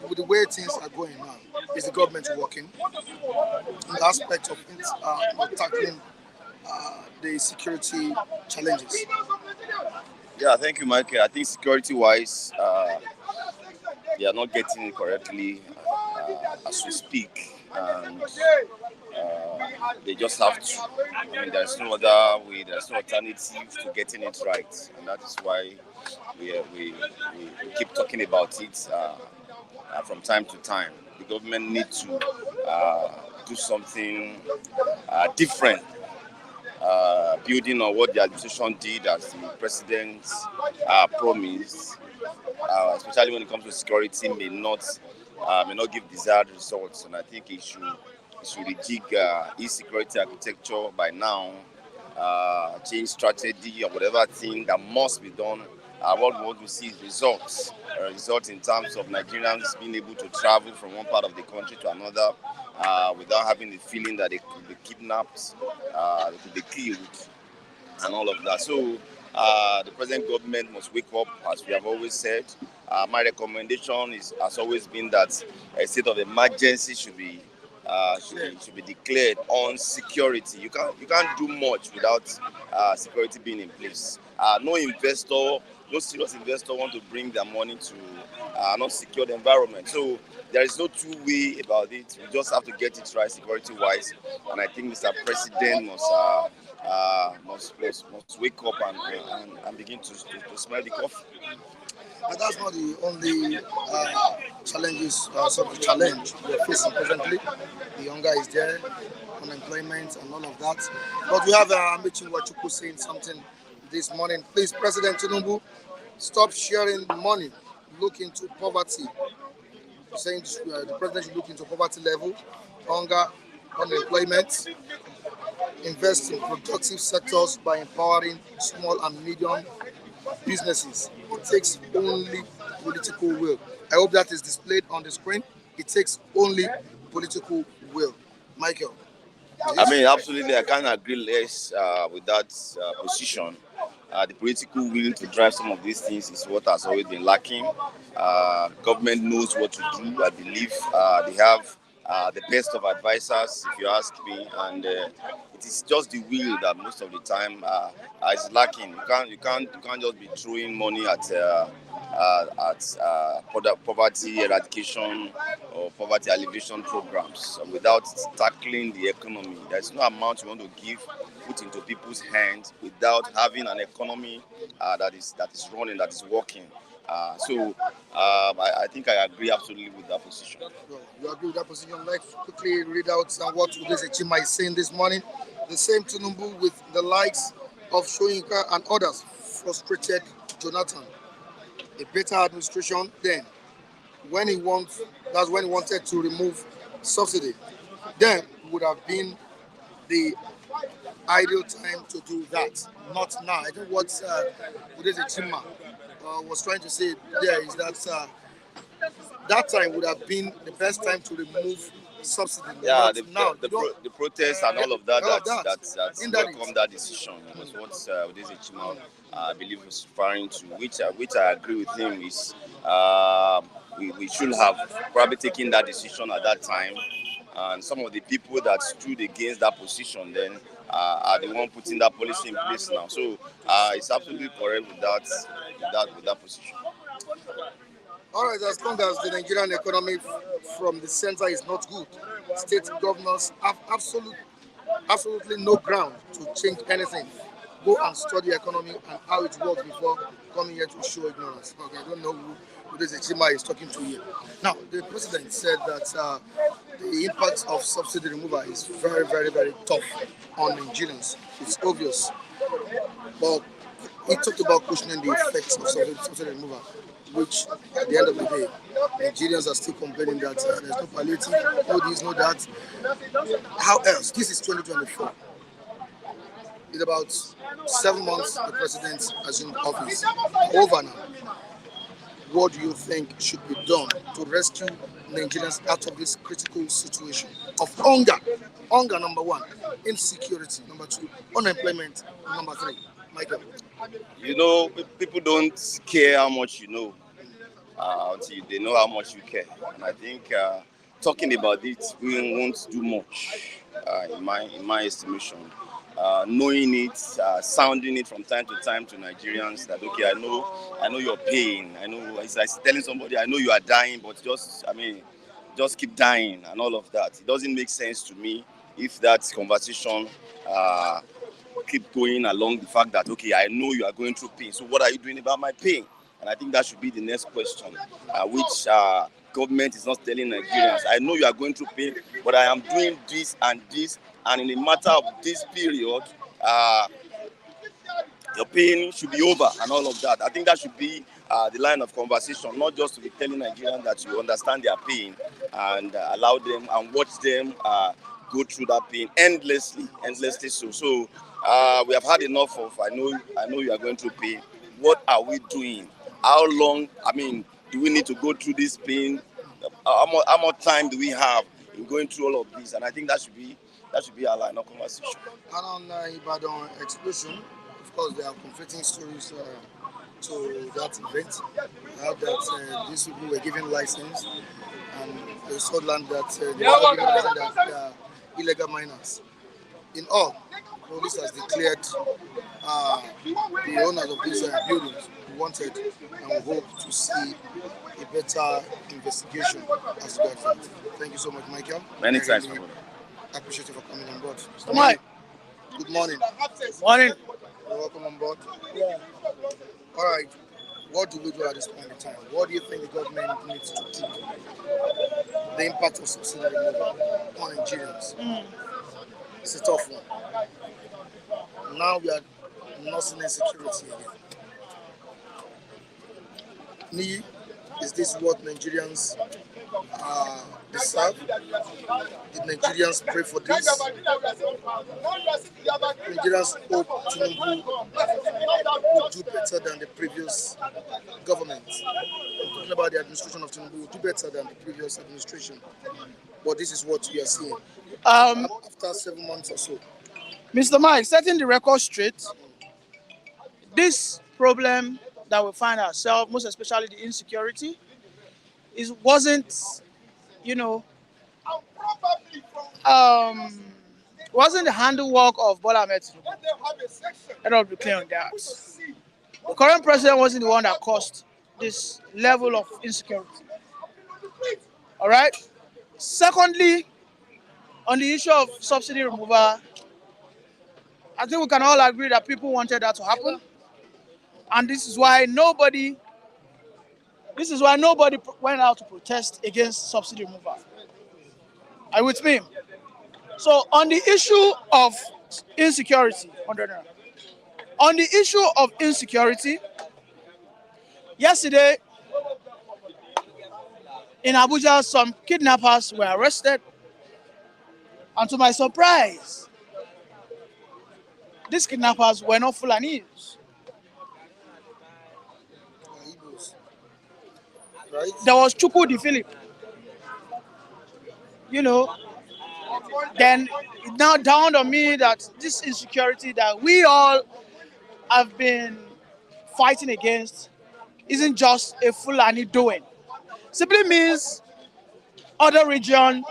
with the way things are going now, is the government working in the aspect of tackling the security challenges? Yeah, thank you, Michael. I think security-wise, they are not getting it correctly as we speak. And they just have to. I mean, there's no other way, there's no alternative to getting it right. And that is why we keep talking about it from time to time. The government needs to do something different, building on what the administration did as the president promised, especially when it comes to security, may not give desired results. And I think it should rejig e-security architecture by now, change strategy or whatever thing that must be done. What we want to see is results in terms of Nigerians being able to travel from one part of the country to another without having the feeling that they could be kidnapped, they could be killed, and all of that. So the present government must wake up, as we have always said. My recommendation has always been that a state of emergency should be declared on security. You can't do much without security being in place. No serious investor want to bring their money to not secured environment. So there is no two way about it. We just have to get it right security-wise, and I think Mr. President must wake up and begin to smell the coffee. And that's not the only challenge we are facing presently. The hunger is there, unemployment, and all of that. But we have Amichi Wachuku saying something this morning. Please, President Tinubu, stop sharing money. Look into poverty. Saying the president should look into poverty level, hunger, unemployment, invest in productive sectors by empowering small and medium businesses. It takes only political will. I hope that is displayed on the screen. It takes only political will. Michael. I mean, absolutely, I can't agree less with that position. The political will to drive some of these things is what has always been lacking. Government knows what to do. I believe they have the best of advisors, if you ask me, and it is just the will that most of the time is lacking. You can't just be throwing money at poverty eradication or poverty alleviation programs without tackling the economy. There's no amount you want to put into people's hands without having an economy that is running, that is working. I think I agree absolutely with that position. Well, you agree with that position? Let's quickly read out what Udese Chima is saying this morning. The same Tinubu with the likes of Shoyinka and others frustrated Jonathan. A better administration then, when he wanted to remove subsidy, then would have been the ideal time to do that, not now. I think what Udese Chima was trying to say there is that that time would have been the best time to remove subsidy. Yeah, now. The protests and all of that that welcome that decision. Was what Udese Chima I believe was referring to, which I agree with him is we should have probably taken that decision at that time. And some of the people that stood against that position then are the one putting that policy in place now. So it's absolutely correct with that position. All right, as long as the Nigerian economy from the center is not good, state governors have absolutely no ground to change anything. Go and study economy and how it works before coming here to show ignorance. Okay, I don't know who this Chima is talking to here. Now, the president said that the impact of subsidy removal is very, very, very tough on Nigerians. It's obvious. But he talked about questioning the effects of subsidy removal, which at the end of the day, Nigerians are still complaining that there's no palliative, no this, no that. How else? This is 2024. It's about 7 months the president has in office. Over now. What do you think should be done to rescue Nigerians out of this critical situation of hunger? Hunger, number one. Insecurity, number two. Unemployment, number three. Michael. You know, people don't care how much you know until they know how much you care. And I think talking about it we won't do much in my estimation. Knowing it, sounding it from time to time to Nigerians that okay, I know your pain. I know it's like telling somebody I know you are dying, but just keep dying and all of that. It doesn't make sense to me if that conversation keep going along the fact that okay, I know you are going through pain. So what are you doing about my pain? And I think that should be the next question, which government is not telling Nigerians. I know you are going through pain, but I am doing this, and in a matter of this period, your pain should be over and all of that. I think that should be the line of conversation, not just to be telling Nigerians that you understand their pain and allow them and watch them go through that pain endlessly so. So we have had enough of I know you are going through pain. What are we doing? How long, do we need to go through this pain? How much time do we have in going through all of this? And I think that should be our line of conversation. And on Ibadan explosion, of course, there are conflicting stories to that event. How that these people were given license, and they saw land that they were not given license that illegal miners. In all, police has declared the owners of these buildings wanted, and we hope to see a better investigation as regards that. Thank you so much, Michael. Many I thanks, really my brother. appreciate you for coming on board. Mr. Mike. Good morning. Morning. You're welcome on board. All right. What do we do at this point in time? What do you think the government needs to do? The impact of subsidy removal on Nigerians. It's a tough one. Now we are nursing insecurity again. Me, is this what Nigerians deserve? Did Nigerians pray for this? Nigerians hope Tinubu would do better than the previous government. I'm talking about the administration of Tinubu would do better than the previous administration. But this is what we are seeing. After 7 months or so. Mr. Mike, setting the record straight, this problem that we find ourselves, most especially the insecurity, wasn't the handiwork of Bola Ahmed Tinubu. Let us be clear on that. The current president wasn't the one that caused this level of insecurity. All right. Secondly, on the issue of subsidy removal, I think we can all agree that people wanted that to happen, and this is why nobody went out to protest against subsidy removal. Are you with me? So on the issue of insecurity, yesterday in Abuja, some kidnappers were arrested, and to my surprise, these kidnappers were not Fulanis. Right? There was Chukwu Philip. Then it now dawned on me that this insecurity that we all have been fighting against isn't just a Fulani doing. Simply means other region,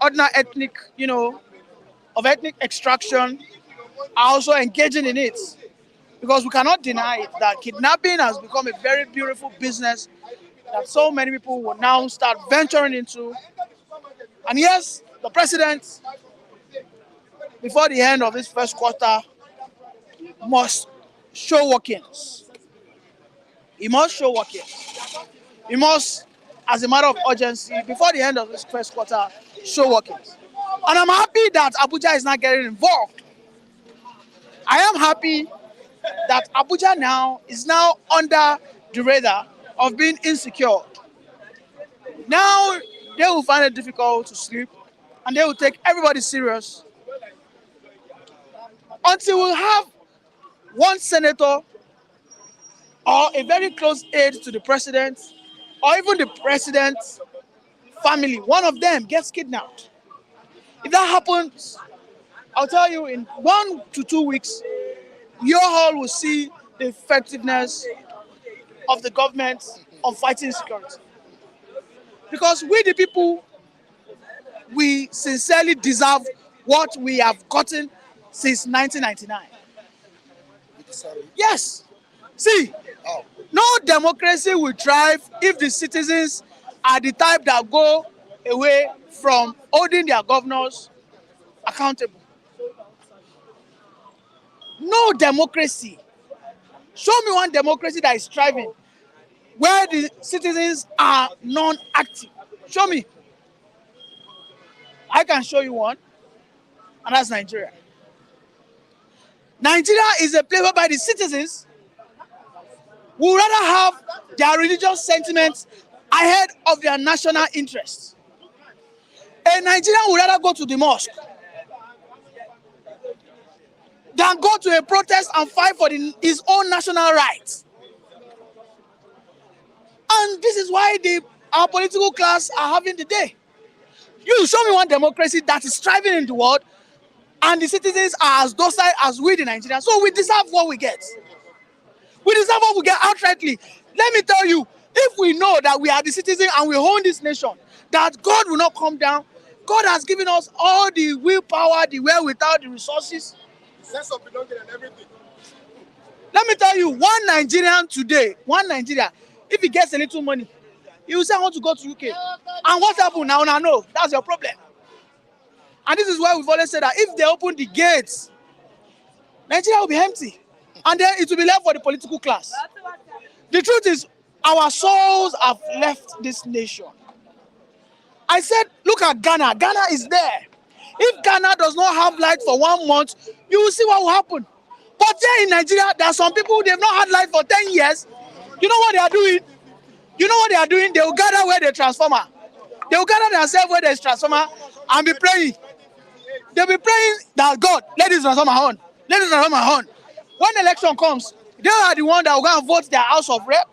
other ethnic, of ethnic extraction are also engaging in it. Because we cannot deny it that kidnapping has become a very beautiful business that so many people will now start venturing into. And yes, the president, before the end of this first quarter, must show workings. He must show workings. He must, as a matter of urgency, before the end of this first quarter, show workings. And I'm happy that Abuja is not getting involved. I am happy that Abuja now is under the radar of being insecure. Now they will find it difficult to sleep, and they will take everybody serious until we have one senator or a very close aide to the president, or even the president's family, one of them gets kidnapped. If that happens, I'll tell you, in 1 to 2 weeks, you all will see the effectiveness of the government on fighting insecurity. Because we, the people, we sincerely deserve what we have gotten since 1999. Yes. See, no democracy will thrive if the citizens are the type that go away from holding their governors accountable. No democracy. Show me one democracy that is thriving where the citizens are non-active. Show me. I can show you one, and that's Nigeria. Nigeria is a place whereby the citizens would rather have their religious sentiments ahead of their national interests. A Nigerian would rather go to the mosque than go to a protest and fight for his own national rights. And this is why our political class are having the day. You show me one democracy that is thriving in the world, and the citizens are as docile as we, the Nigerians. So we deserve what we get. We deserve what we get outrightly. Let me tell you, if we know that we are the citizens and we own this nation, that God will not come down. God has given us all the willpower, the wherewithal, the resources. Sense of belonging and everything. Let me tell you, one Nigerian today, if he gets a little money, You will say, I want to go to UK. And what happened now? Now, no, that's your problem. And this is why we've always said that if they open the gates, Nigeria will be empty. And then it will be left for the political class. The truth is, our souls have left this nation. I said, look at Ghana. Ghana is there. If Ghana does not have light for 1 month, you will see what will happen. But here in Nigeria, there are some people, they've not had light for 10 years. You know what they are doing? You know what they are doing? They will gather where the transformer. They will gather themselves where there is transformer and be praying. They'll be praying that God, let this transformer on. Let this transformer on. When election comes, they are the one that will go and vote their House of Rep.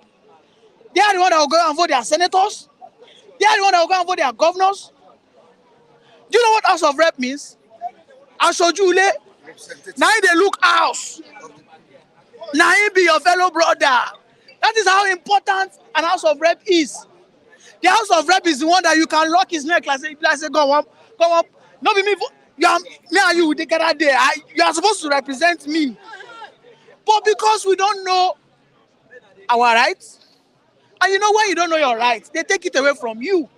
They are the one that will go and vote their senators. They are the one that will go and vote their governors. Do you know what House of Rep means? Ashojule. Now they look house. Now he be your fellow brother. That is how important an House of Rep is. The House of Rep is the one that you can lock his neck like say go up. No be me. Me and you will take that day. You are supposed to represent me. But because we don't know our rights, and you know when you don't know your rights, they take it away from you.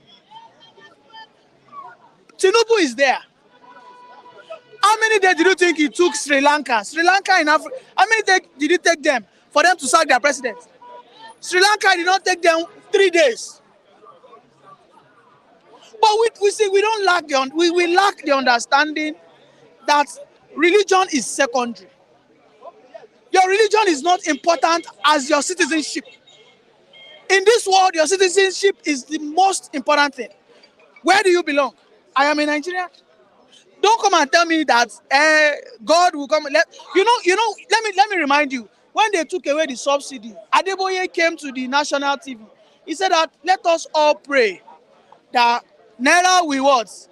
Tinubu is there. How many days did you think it took Sri Lanka? Sri Lanka in Africa, how many days did it take them for them to sack their president? Sri Lanka did not take them 3 days. But we see we don't lack we lack the understanding that religion is secondary. Your religion is not important as your citizenship. In this world, your citizenship is the most important thing. Where do you belong? I am a Nigerian. Don't come and tell me that God will come. Let me remind you. When they took away the subsidy, Adeboye came to the national TV. He said that let us all pray that Naira will what?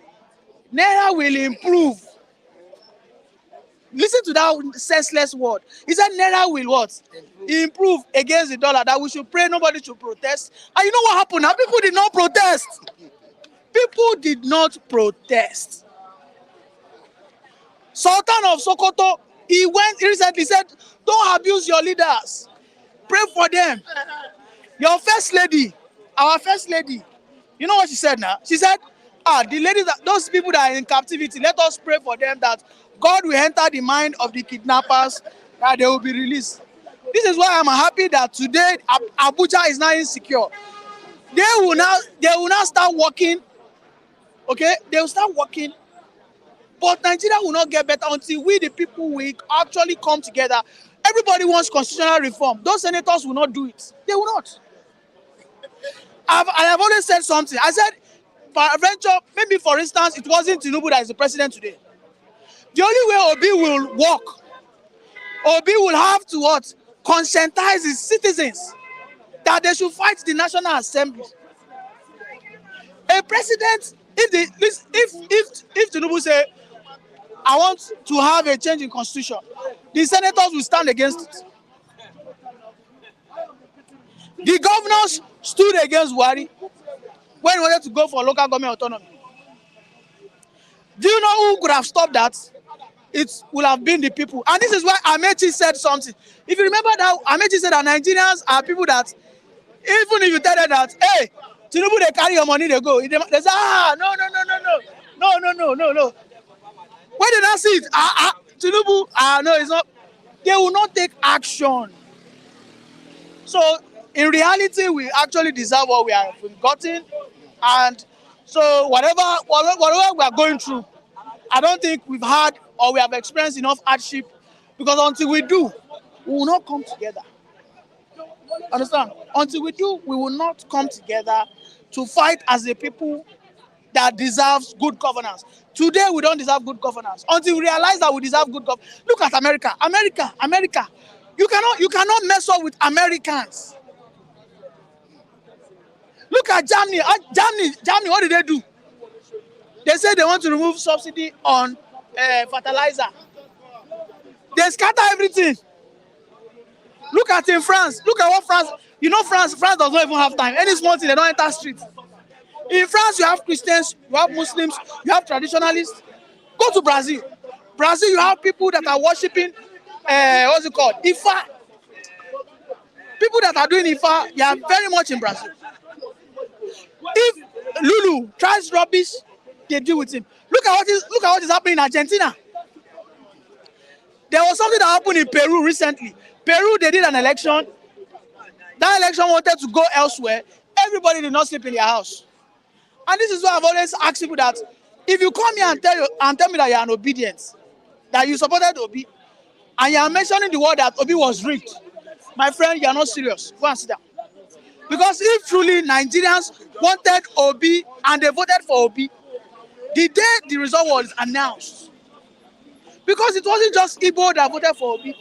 Naira will improve. Listen to that senseless word. He said Naira will what? Improve against the dollar. That we should pray, nobody should protest. And you know what happened now? People did not protest. People did not protest. Sultan of Sokoto, he recently said, don't abuse your leaders. Pray for them. Your first lady, our first lady, you know what she said now? She said, the ladies, those people that are in captivity, let us pray for them that God will enter the mind of the kidnappers, that they will be released. This is why I'm happy that today Abuja is now insecure. They will now start working. Okay, they will start working. But Nigeria will not get better until we, the people, will actually come together. Everybody wants constitutional reform. Those senators will not do it. They will not. I have always said something. I said, peradventure, maybe for instance, it wasn't Tinubu that is the president today. The only way Obi will work, Obi will have to what? Conscientize his citizens that they should fight the National Assembly. A president, if Tinubu say, I want to have a change in constitution, the senators will stand against it. The governors stood against Buhari when he wanted to go for local government autonomy. Do you know who could have stopped that? It would have been the people. And this is why Amechi said something. If you remember that, Amechi said that Nigerians are people that, even if you tell them that, hey, Tinubu, they carry your money, they go. They say, no. When they don't see it, Tinubu, no, it's not. They will not take action. So, in reality, we actually deserve what we have gotten. And so, whatever we are going through, I don't think we've had or we have experienced enough hardship, because until we do, we will not come together. Understand? Until we do, we will not come together to fight as a people that deserves good governance. Today, we don't deserve good governance. Until we realize that we deserve good governance. Look at America. America. You cannot mess up with Americans. Look at Germany. Germany, what did they do? They said they want to remove subsidy on fertilizer. They scatter everything. Look at in France. Look at what France. You know France does not even have time. Any small thing, they don't enter streets. In France, you have Christians, you have Muslims, you have traditionalists. Go to Brazil. Brazil, you have people that are worshiping, what's it called? Ifa. People that are doing Ifa, they are very much in Brazil. If Lulu tries rubbish, they deal with him. Look at what is happening in Argentina. There was something that happened in Peru recently. Peru, they did an election. That election wanted to go elsewhere. Everybody did not sleep in their house. And this is why I've always asked people that if you come here and tell me that you are an obedient, that you supported Obi, and you are mentioning the word that Obi was rigged, my friend, you are not serious. Go and sit down. Because if truly Nigerians wanted Obi and they voted for Obi, the day the result was announced, because it wasn't just Igbo that voted for Obi,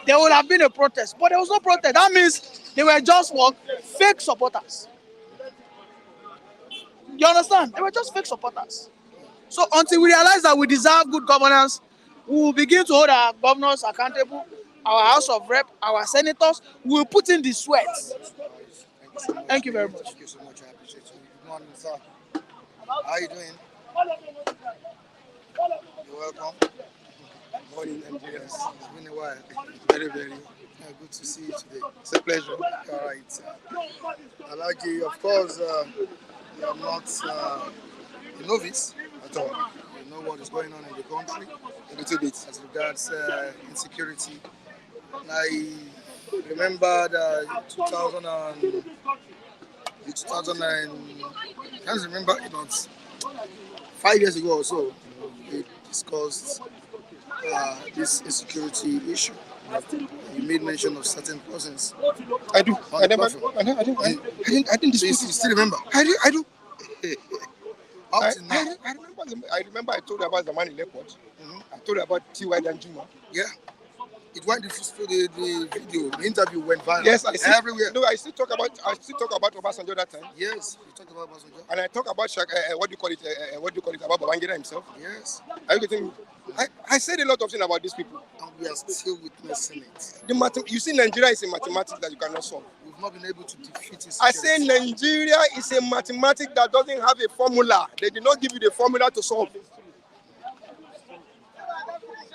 there would have been a protest. But there was no protest. That means they were just what? Fake supporters. You understand? They were just fake supporters. So until we realize that we deserve good governance, we will begin to hold our governors accountable, our House of Rep, our senators. We will put in the sweat. Thank you very much. Thank you so much. I appreciate you. Good morning, sir. How are you doing? You're welcome. Good morning, Nigerians. It's been a while. Very good to see you today. It's a pleasure. All right. Alaji, of course, you are not a novice at all. You know what is going on in the country, a little bit, as regards insecurity. I remember the 2000 I can't remember, it's 5 years ago or so, we discussed this insecurity issue. You made mention of certain persons. I do. I didn't So you still remember? I do. Up to now. I remember I told you about the man in airport. I told you about T.Y. Danjuma. Yeah. It went the video, the interview went viral. Yes, I see. Everywhere. No, I still talk about Obasanjo that time. Yes, you talked about Obasanjo. And I talk about what do you call it about Babangida himself. Yes. Are you getting? I said a lot of things about these people. And we are still witnessing it. You see, Nigeria is a mathematics that you cannot solve. We've not been able to defeat it. I say Nigeria is a mathematics that doesn't have a formula. They did not give you the formula to solve.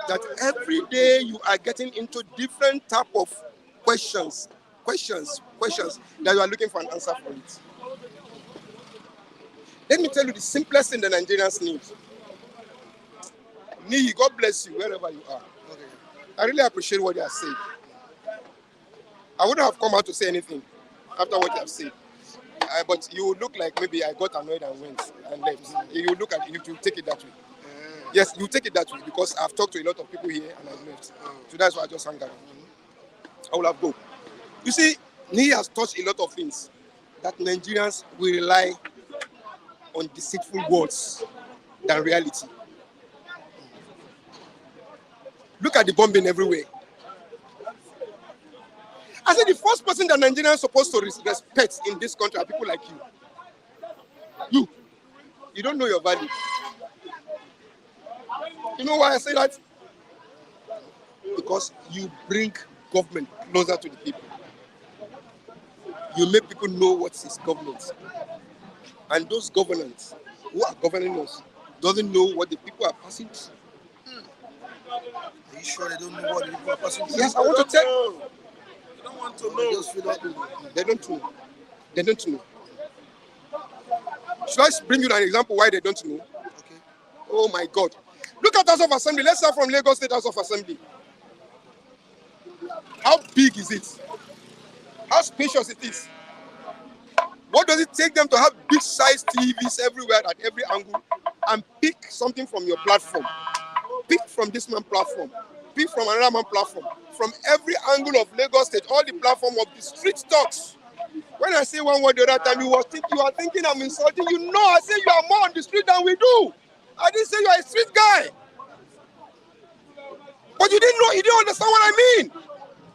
That every day you are getting into different type of questions that you are looking for an answer for it. Let me tell you the simplest thing the Nigerians need. Niyi, God bless you wherever you are. Okay. I really appreciate what you have said. I wouldn't have come out to say anything after what you have said. But you look like maybe I got annoyed and went and left. You look at it, you take it that way. Yes, you take it that way because I've talked to a lot of people here and I've left. So that's why I just hang around. I will have go. You see, Niyi has touched a lot of things that Nigerians will rely on deceitful words than reality. Look at the bombing everywhere. I said the first person that Nigerians are supposed to respect in this country are people like you. You don't know your value. You know why I say that? Because you bring government closer to the people. You make people know what is government. And those governments who are governing us doesn't know what the people are passing through. Are you sure they don't know what the people are passing through? Yes, I want to tell you. They don't want to know. They just feel like They don't know. They don't know. Should I bring you an example why they don't know? Okay. Oh my God. Look at House of Assembly. Let's start from Lagos State House of Assembly. How big is it? How spacious it is? What does it take them to have big size TVs everywhere at every angle and pick something from your platform? Pick from this man's platform. Pick from another man's platform. From every angle of Lagos State, all the platform of the street talks. When I say one word the other time, you are thinking I'm insulting you. No, I say you are more on the street than we do. I didn't say you are a street guy. But you didn't understand what I mean.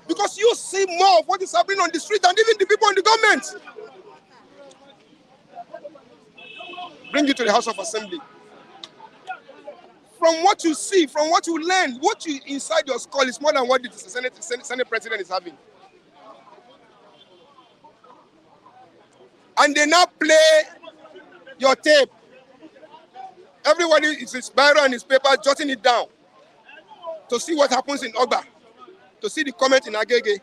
Because you see more of what is happening on the street than even the people in the government. Bring you to the House of Assembly. From what you see, from what you learn, what you inside your skull is more than what the Senate President is having. And they now play your tape. Everybody is his biro and his paper, jotting it down to see what happens in Ogba, to see the comment in Agege,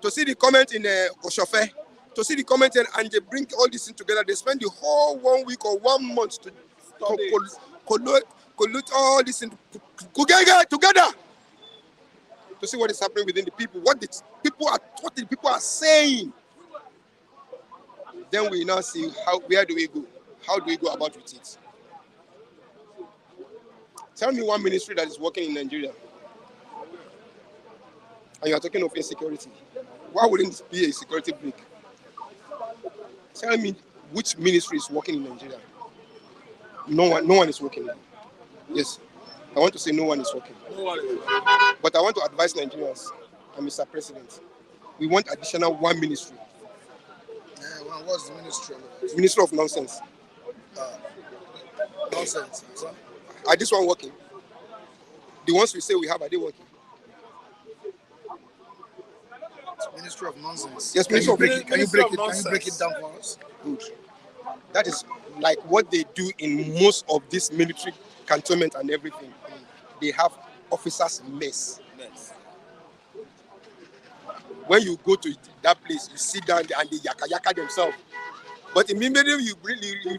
to see the comment in Oshofe, to see the comment and they bring all this thing together. They spend the whole 1 week or 1 month to collate all this thing together to see what is happening within the people, what the people are saying. Then we now see where do we go? How do we go about with it? Tell me one ministry that is working in Nigeria. And you are talking of insecurity. Why wouldn't it be a security break? Tell me which ministry is working in Nigeria. No one is working. Yes. I want to say no one is working. But I want to advise Nigerians and Mr. President. We want additional one ministry. What's the ministry? Ministry of nonsense. Nonsense. Are this one working? The ones we say we have, are they working? Ministry of nonsense. Yes, Can you break it down for us? Good. That is like what they do in most of this military cantonment and everything. They have officers mess. When you go to that place, you sit down and they yaka themselves. But immediately you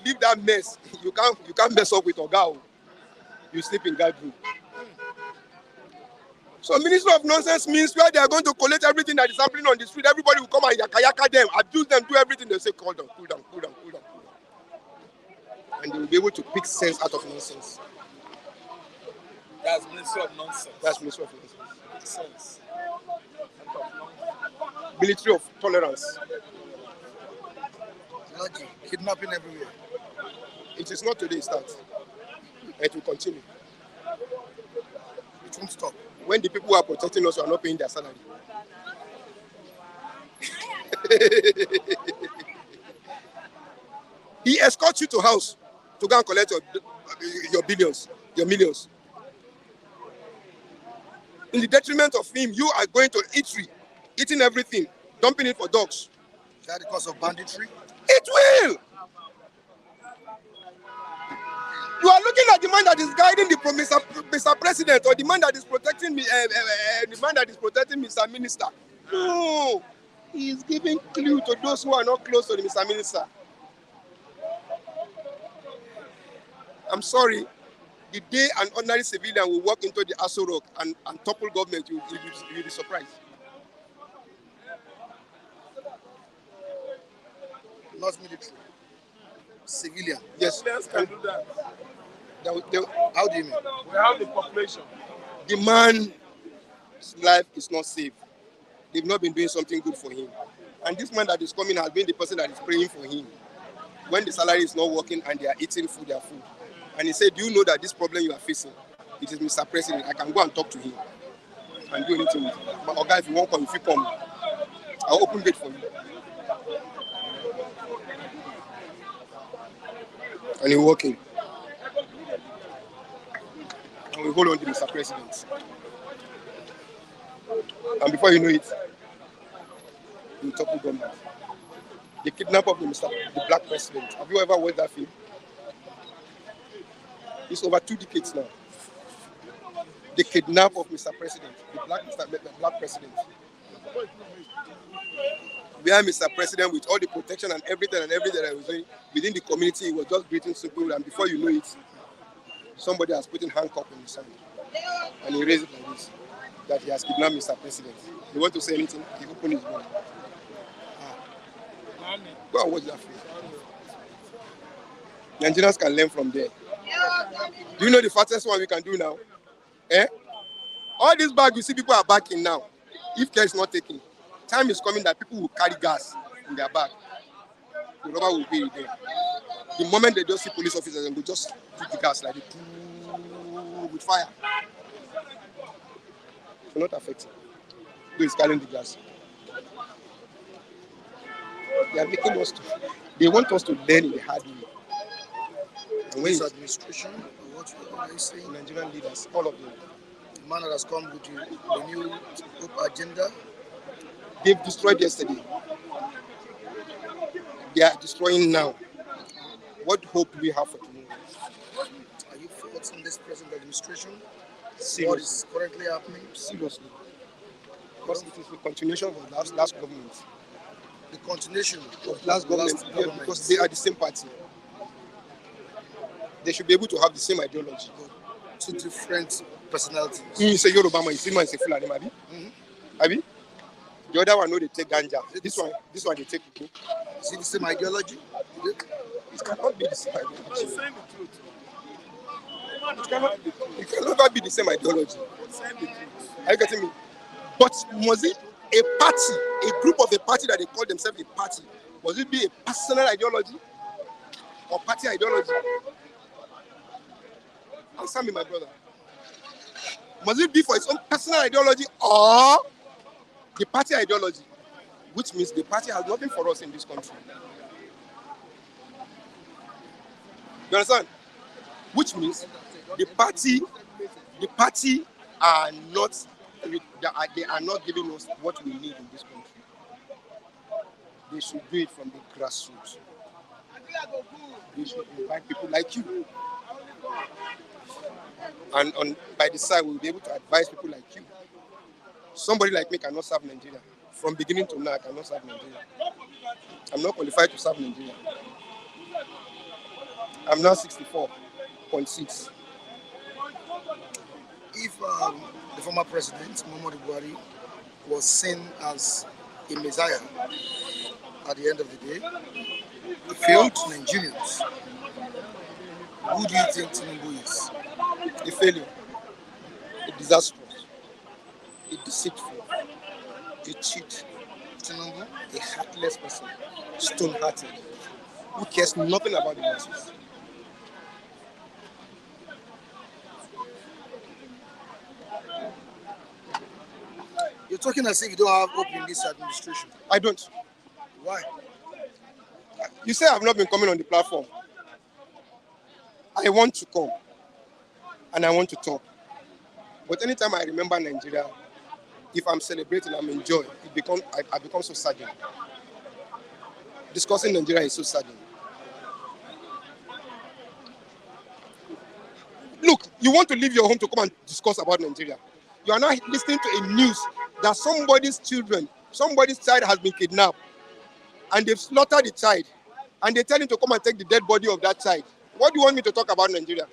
leave that mess, you can't mess up with Ogao. You sleep in guard room. So Ministry of Nonsense means where they are going to collect everything that is happening on the street. Everybody will come and yaka them, abuse them, do everything. They say, cool down. And they will be able to pick sense out of nonsense. That's Ministry of Nonsense. That's Ministry of Nonsense. Military of Tolerance. Lucky. Kidnapping everywhere. It is not today it starts. It will continue. It won't stop. When the people who are protecting us are not paying their salary. He escorts you to house to go and collect your billions, your millions. In the detriment of him, you are going to eatery, eating everything, dumping it for dogs. Is that because of banditry? It will. You are looking at the man that is guiding the Mr. President, or the man that is protecting me, the man that is protecting Mr. Minister. No, he is giving clue to those who are not close to the Mr. Minister. I'm sorry. The day an ordinary civilian will walk into the Aso Rock and topple government, you'll be surprised. Not military. Civilian. Yes. Civilians can do that. How do you mean? We have the population. The man's life is not safe. They've not been doing something good for him. And this man that is coming has been the person that is praying for him. When the salary is not working and they are eating their food. And he said, do you know that this problem you are facing, it is Mr. President. I can go and talk to him and do anything with it. But Oga, if you won't come, if you come, I'll open gate for you. And he's working. And we hold on to Mr. President. And before you know it, we topple government. The kidnap of the black president. Have you ever watched that film? It's over 2 decades now. The kidnap of Mr. President, the black president. Where Mr. President, with all the protection and everything that I was doing within the community, he was just greeting people, and before you know it, somebody has put in handcuff on his hand, and he raised it like this, that he has kidnapped Mr. President. You want to say anything? He opened his mouth. Go and watch that film. Nigerians can learn from there. Do you know the fastest one we can do now? All these bags you see people are backing now. If care is not taken, time is coming that people will carry gas in their bag. The rubber will be there. The moment they just see police officers, and they just put the gas like this, with fire. It will not affect him. Who is carrying the gas? They are making us to. They want us to learn in the hard way. And when administration, what are you saying? Nigerian leaders, all of them. The man that has come with the new hope agenda. They've destroyed yesterday. They are destroying now. What hope do we have for tomorrow? Are you faulting this present administration? Seriously. What is currently happening? Seriously. Because it is the continuation of the last government. the continuation of last government, yeah, because they are the same party. They should be able to have the same ideology. Two different personalities. You say Yoruba man, you see man say Fulani, Abi? Abi? The other one know they take ganja. This one they take cocoa. Is it the same ideology? It cannot be the same ideology. It can never be the same ideology. Are you getting me? But must it a party, a group of a party that they call themselves a party, must it be a personal ideology or party ideology? Answer me, my brother. Must it be for its own personal ideology or the party ideology? Which means the party has nothing for us in this country. You understand? Which means the party are not, they are not giving us what we need in this country. They should do it from the grassroots. They should invite people like you. And by the side, we'll be able to advise people like you. Somebody like me cannot serve Nigeria. From beginning to now, I cannot serve Nigeria. I'm not qualified to serve Nigeria. I'm now 64.6. If the former president, Muhammadu Buhari, was seen as a messiah at the end of the day, he failed Nigerians. Who do you think Tinubu is? A failure, a disastrous, a deceitful, a cheat. Tinubu? A heartless person, stone-hearted, who cares nothing about the masses. You're talking as if you don't have hope in this administration. I don't. Why? You say I've not been coming on the platform. I want to come and I want to talk. But anytime I remember Nigeria, if I'm celebrating, I'm enjoying, I become so saddened. Discussing Nigeria is so saddening. Look, you want to leave your home to come and discuss about Nigeria. You are now listening to a news that somebody's child has been kidnapped and they've slaughtered the child and they tell him to come and take the dead body of that child. What do you want me to talk about Nigeria?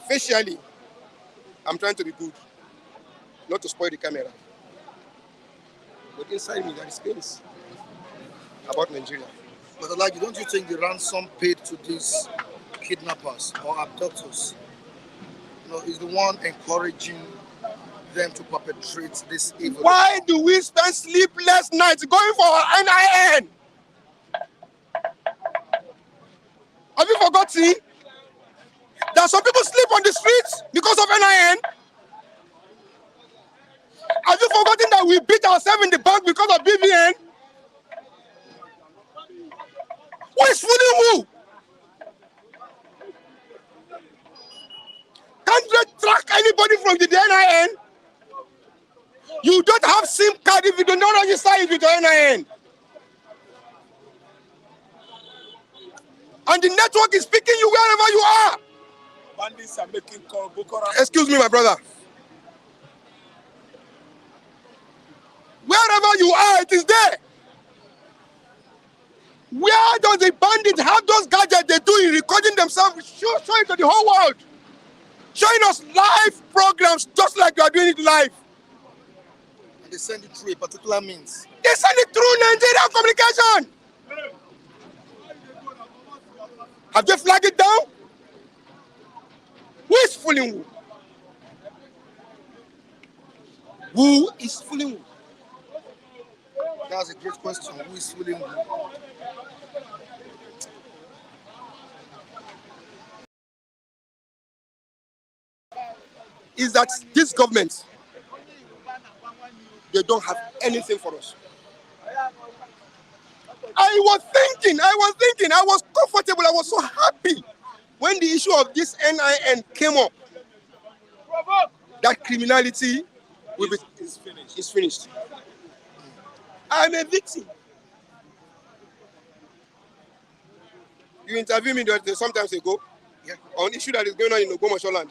Facially, I'm trying to be good, not to spoil the camera. But inside me, there is pains about Nigeria. But like, don't you think the ransom paid to these kidnappers or abductors, is the one encouraging them to perpetrate this evil? Why do we spend sleepless nights going for our NIN? Have you forgotten that some people sleep on the streets because of NIN? Have you forgotten that we beat ourselves in the bank because of BVN? Who is fooling who? Can't they track anybody from the NIN? You don't have SIM card if you do not register it with your NIN. And the network is picking you wherever you are. Bandits are making call. Excuse me, my brother. Wherever you are, it is there. Where does the bandit have those gadgets they do in recording themselves? Show it to the whole world. Showing us live programs just like you are doing it live. And they send it through a particular means. They send it through Nigerian communication. Have they flagged it down? Who is fooling who? Who is fooling who? That's a great question. Who is fooling who? Is that this government, they don't have anything for us. I was comfortable, I was so happy when the issue of this NIN came up. That criminality is finished. I'm a victim. You interviewed me sometimes ago on an issue that is going on in Ogbomoso land.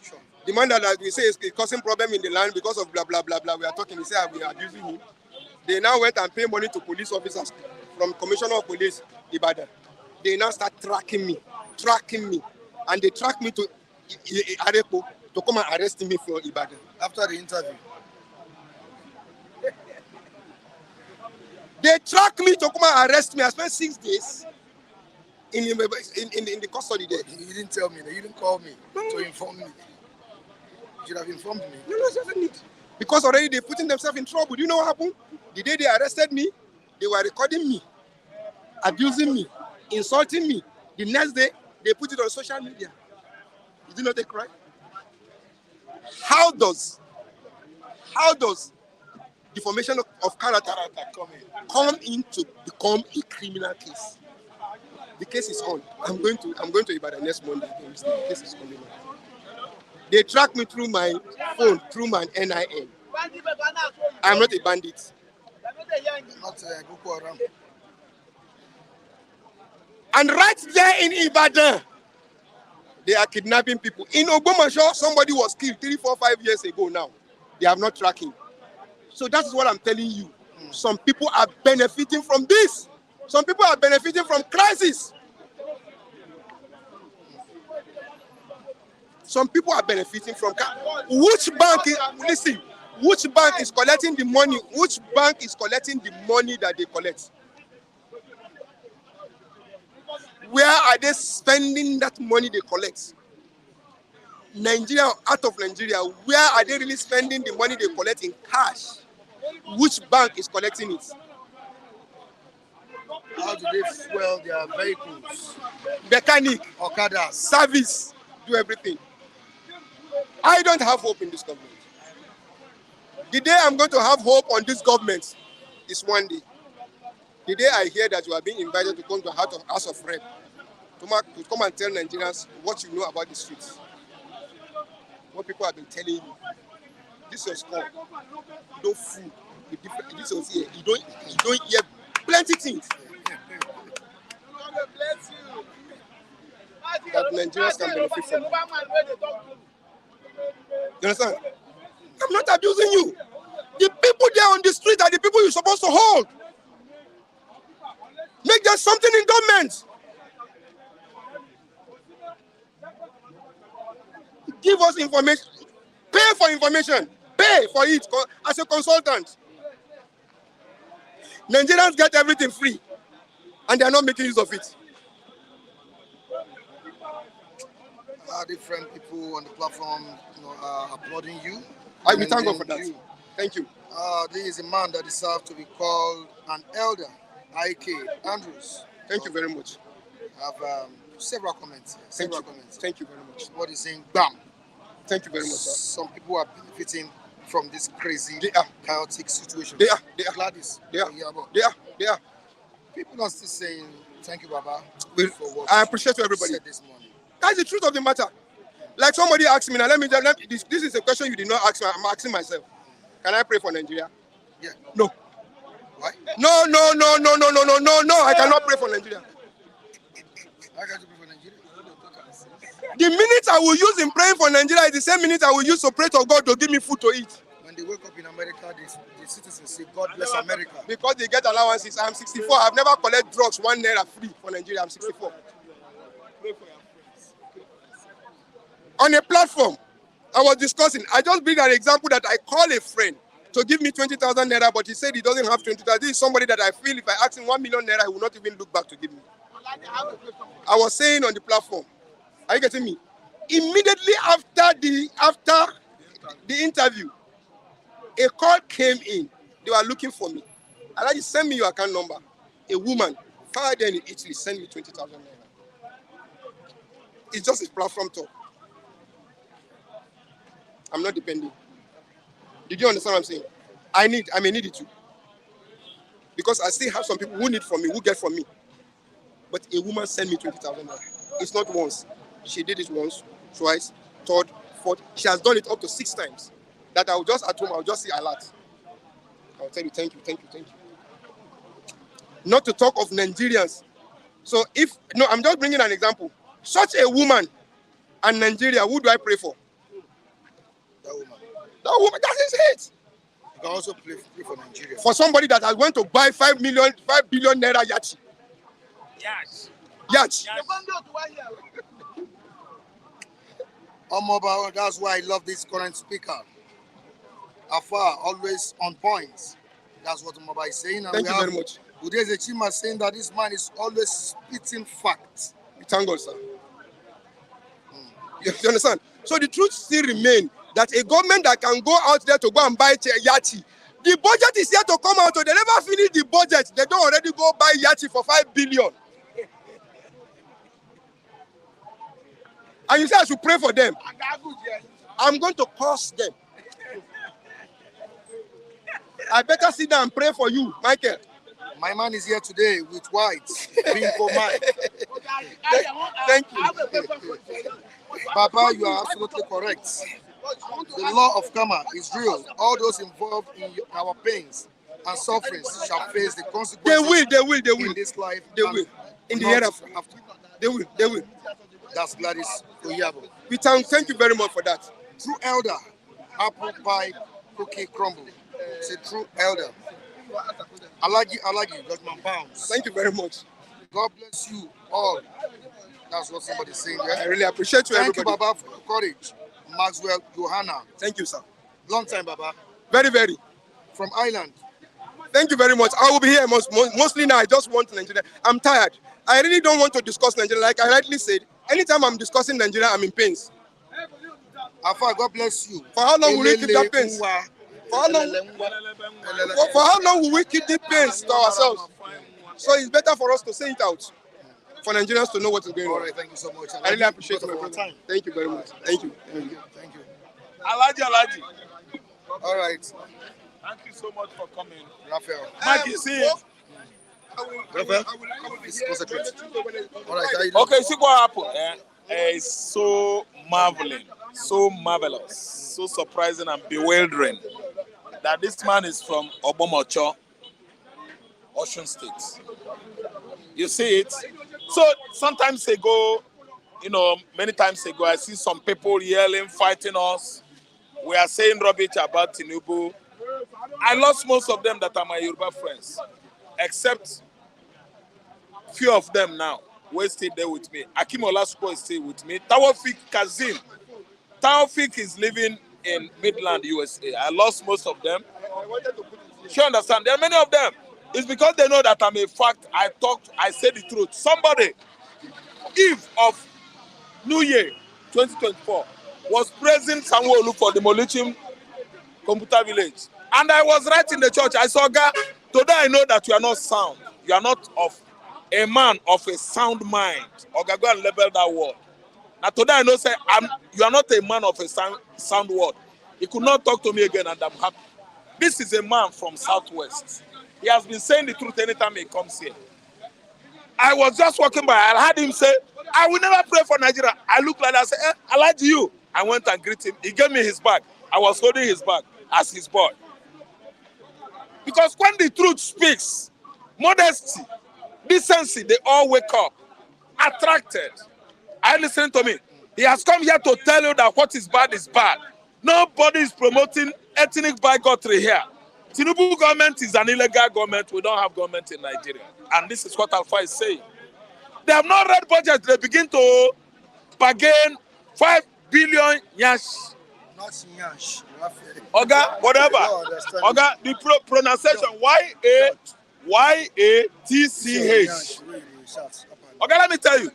Sure. The man that we say is causing problem in the land because of blah, blah, blah, blah. We are talking, he said we are abusing him. They now went and paid money to police officers from Commissioner of Police, Ibadan. They now start tracking me. And they track me to Arepo to come and arrest me for Ibadan. After the interview. They track me to come and arrest me. I spent 6 days in the custody there. You didn't tell me, you didn't call me to inform me. You should have informed me. No, it doesn't need. Because already they're putting themselves in trouble. Do you know what happened? The day they arrested me, they were recording me, abusing me, insulting me. The next day, they put it on social media. Is it not a crime? How does deformation of character come in to become a criminal case? The case is on. I'm going to Ibadan next Monday. The case is coming on. They track me through my phone, through my NIN. I'm not a bandit. Not Boko Haram. And right there in Ibadan, they are kidnapping people. In Ogbomoso, somebody was killed 3, 4, 5 years ago now. They have not tracked him. So that is what I'm telling you. Some people are benefiting from this. Some people are benefiting from crisis. Some people are benefiting from which bank is collecting the money? Which bank is collecting the money that they collect? Where are they spending that money they collect? Nigeria, out of Nigeria, where are they really spending the money they collect in cash? Which bank is collecting it? How do they fuel their vehicles? Mechanic, Okadas. service, do everything. I don't have hope in this government. The day I'm going to have hope on this government is one day. The day I hear that you are being invited to come to House of Rep to come and tell Nigerians what you know about the streets. What people have been telling you. This was called. You don't fool. This was here. You don't hear plenty things. That Nigerians can benefit from. You understand? I'm not abusing you. The people there on the street are the people you're supposed to hold. Make there something in government. Give us information. Pay for information. Pay for it as a consultant. Nigerians get everything free, and they are not making use of it. Different people on the platform, applauding you. I will thank God for that. Thank you. This is a man that deserves to be called an elder. IK Andrews. Thank you very much. I have several comments. Thank you very much. What is saying? Bam. Thank you very much, sir. Some people are benefiting from this crazy, chaotic situation. They are. Gladys. They are. People are still saying thank you, Baba. For what I appreciate everybody. Said this morning. That's the truth of the matter. Like somebody asked me now. This is a question you did not ask me. I'm asking myself. Can I pray for Nigeria? Yeah. No. Why? No. I cannot pray for Nigeria. Why can't you pray for Nigeria? The minute I will use in praying for Nigeria is the same minute I will use to pray to God to give me food to eat. When they wake up in America, the citizens say, God bless America. Because they get allowances. I'm 64. I've never collected drugs 1 naira free for Nigeria. I'm 64. On a platform, I was discussing. I just bring an example that I call a friend to give me 20,000 naira, but he said he doesn't have 20,000. This is somebody that I feel if I ask him 1 million naira, he will not even look back to give me. I was saying on the platform, are you getting me? Immediately after the interview, a call came in. They were looking for me. I like, send me your account number. A woman, far there in Italy, send me 20,000 naira. It's just a platform talk. I'm not depending. Did you understand what I'm saying? I may need it too. Because I still have some people who need from me, who get from me. But a woman sent me 20,000 naira. It's not once. She did it once, twice, third, fourth. She has done it up to 6 times. That I will just at home, I'll just see a lot. I'll tell you, thank you. Not to talk of Nigerians. So I'm just bringing an example. Such a woman and Nigeria, who do I pray for? That woman, that is it. You can also play for Nigeria. For somebody that has went to buy 5 billion naira yacht. Yes. Yacht. Omoba, that's why I love this current speaker. Afar, always on point. That's what Omoba is saying. And Thank you very much. Udeze Chima saying that this man is always spitting facts. We thank God, sir. You understand? So the truth still remains that a government that can go out there to go and buy yachty, the budget is yet to come out. So they never finish the budget. They don't already go buy yachty for 5 billion. And you say I should pray for them. I'm going to curse them. I better sit down and pray for you, Michael. My man is here today with white, being for mine. Thank you. Papa, you are absolutely correct. The law of karma is real. All those involved in our pains and sufferings shall face the consequences. They will. In this life. They will. In the hereafter. They will. That's Gladys Oyabo. We thank you very much for that. True elder, apple pie, cookie crumble. It's a true elder. I like you, Godman Bounce. Thank you very much. God bless you all. That's what somebody's saying there. I really appreciate you, Thank everybody. you, Baba, for your courage. Maxwell Johanna. Thank you, sir. Long time, Baba. Very, very. From Ireland. Thank you very much. I will be here mostly now. I just want Nigeria. I'm tired. I really don't want to discuss Nigeria. Like I rightly said, anytime I'm discussing Nigeria, I'm in pains. Alpha, God bless you. For how long will we keep that pains? For how long will we keep the pains to ourselves? So it's better for us to say it out. For Nigerians to know what is going on. All right, thank you so much. I really appreciate your time. Thank you very much. Thank you. Thank you. Alaji. All right. Thank you so much for coming. Raphael. Mike, you see it? Raphael? It's concentrate. All right. Okay, see what happened. It's so marveling, so marvelous, so surprising and bewildering that this man is from Obomocho, Osun State. You see it? So sometimes ago, many times ago, I see some people yelling, fighting us. We are saying rubbish about Tinubu. I lost most of them that are my Yoruba friends, except few of them now. We're still there with me. Akim Olasupo is still with me. Taufik Kazim. Taufik is living in Midland, USA. I lost most of them. You understand? There are many of them. It's because they know that I'm a fact. I say the truth. Somebody, eve of New Year 2024, was praising Sanwo-Olu for demolishing Computer Village. And I was right in the church. I saw God. Today I know that you are not sound. You are not of a man of a sound mind. Okay, go and label that word. Now today I know say you are not a man of a sound word. He could not talk to me again and I'm happy. This is a man from Southwest. He has been saying the truth anytime he comes here. I was just walking by. I heard him say, I will never pray for Nigeria. I looked like that. I said, I like you. I went and greeted him. He gave me his bag. I was holding his bag as his boy. Because when the truth speaks, modesty, decency, they all wake up, attracted. Are you listening to me? He has come here to tell you that what is bad is bad. Nobody is promoting ethnic bigotry here. Tinubu government is an illegal government. We don't have government in Nigeria. And this is what Alpha is saying. They have not read budget. They begin to bargain 5 billion yash. Not yash. Oga, whatever. Oga, the pronunciation Y-A-T-C-H. Okay, let me tell you.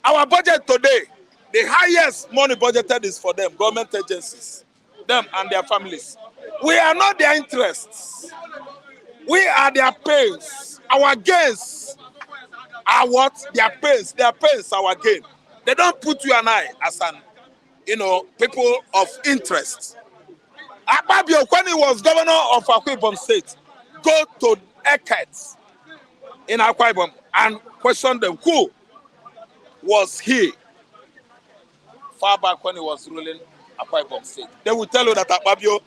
Our budget today, the highest money budgeted is for them, government agencies, them and their families. We are not their interests. We are their pains. Our gains are what? Their pains. Their pains, our gain. They don't put you and I as people of interest. Akpabio, when he was governor of Akwa Ibom State, go to Eket in Akwa Ibom and question them, who was he far back when he was ruling Akwa Ibom State? They will tell you that Akpabio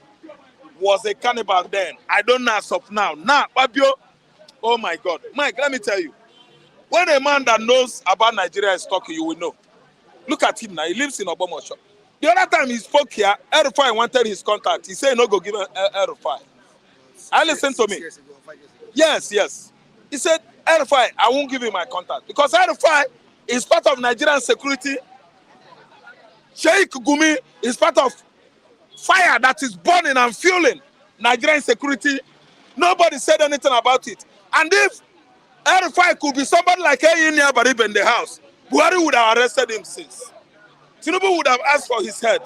was a cannibal then. I don't know as of now. Now, Akpabio, oh my God. Mike, let me tell you. When a man that knows about Nigeria is talking, you will know. Look at him now. He lives in Obomocho. The other time he spoke here, El-Rufai wanted his contact. He said, no, go give El-Rufai. I listened to me. Yes, yes. He said, El-Rufai, I won't give you my contact. Because El-Rufai is part of Nigerian security. Sheikh Gumi is part of fire that is burning and fueling Nigerian security. Nobody said anything about it. And if El-Rufai could be somebody like Eyini Abaribe in the house, Buhari would have arrested him since. Tinubu would have asked for his head.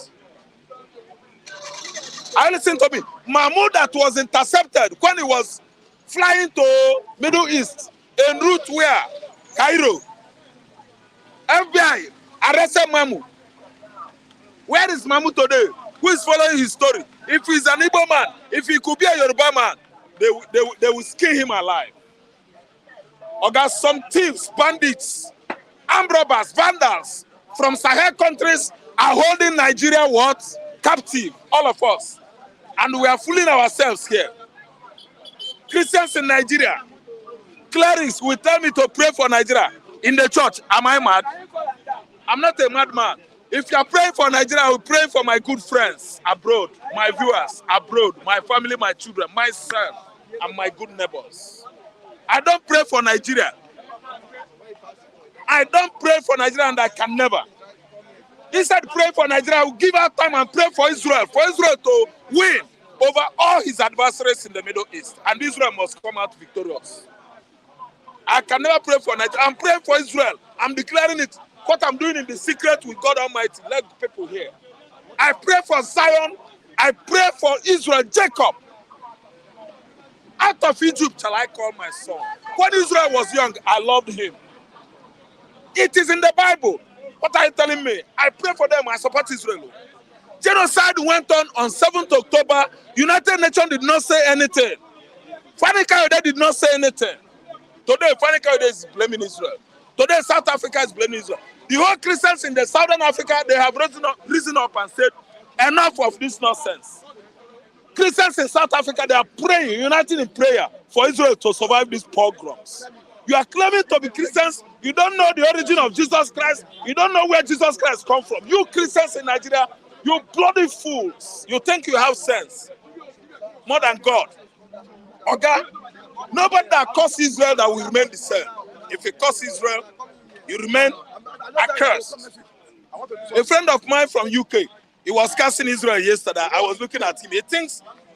I listen to me. Mahmoud that was intercepted when he was flying to Middle East en route where? Cairo. FBI arrested Mahmoud. Where is Mahmoud today? Who is following his story? If he's an Igbo man, if he could be a Yoruba man, they will skin him alive. Or got some thieves, bandits, armed robbers, vandals from Sahel countries are holding Nigeria what? Captive, all of us. And we are fooling ourselves here. Christians in Nigeria, clerics will tell me to pray for Nigeria. In the church, am I mad? I'm not a madman. If you are praying for Nigeria, I will pray for my good friends abroad, my viewers abroad, my family, my children, myself, and my good neighbors. I don't pray for Nigeria. I don't pray for Nigeria, and I can never. Instead, pray for Nigeria, I will give out time and pray for Israel to win over all his adversaries in the Middle East. And Israel must come out victorious. I can never pray for Nigeria. I'm praying for Israel. I'm declaring it. What I'm doing in the secret with God Almighty, let the people hear. I pray for Zion. I pray for Israel, Jacob. Out of Egypt shall I call my son. When Israel was young, I loved him. It is in the Bible. What are you telling me? I pray for them. I support Israel. Genocide went on 7th October. United Nations did not say anything. Fani Kayode did not say anything. Today, Fani Kayode is blaming Israel. Today, South Africa is blaming Israel. The whole Christians in the Southern Africa, they have risen up and said, enough of this nonsense. Christians in South Africa, they are praying, uniting in prayer for Israel to survive these pogroms. You are claiming to be Christians. You don't know the origin of Jesus Christ. You don't know where Jesus Christ comes from. You Christians in Nigeria, you bloody fools. You think you have sense more than God. Okay? Nobody that curses Israel that will remain the same. If you curse Israel, you remain accursed. A friend of mine from UK, he was cursing Israel yesterday. I was looking at him.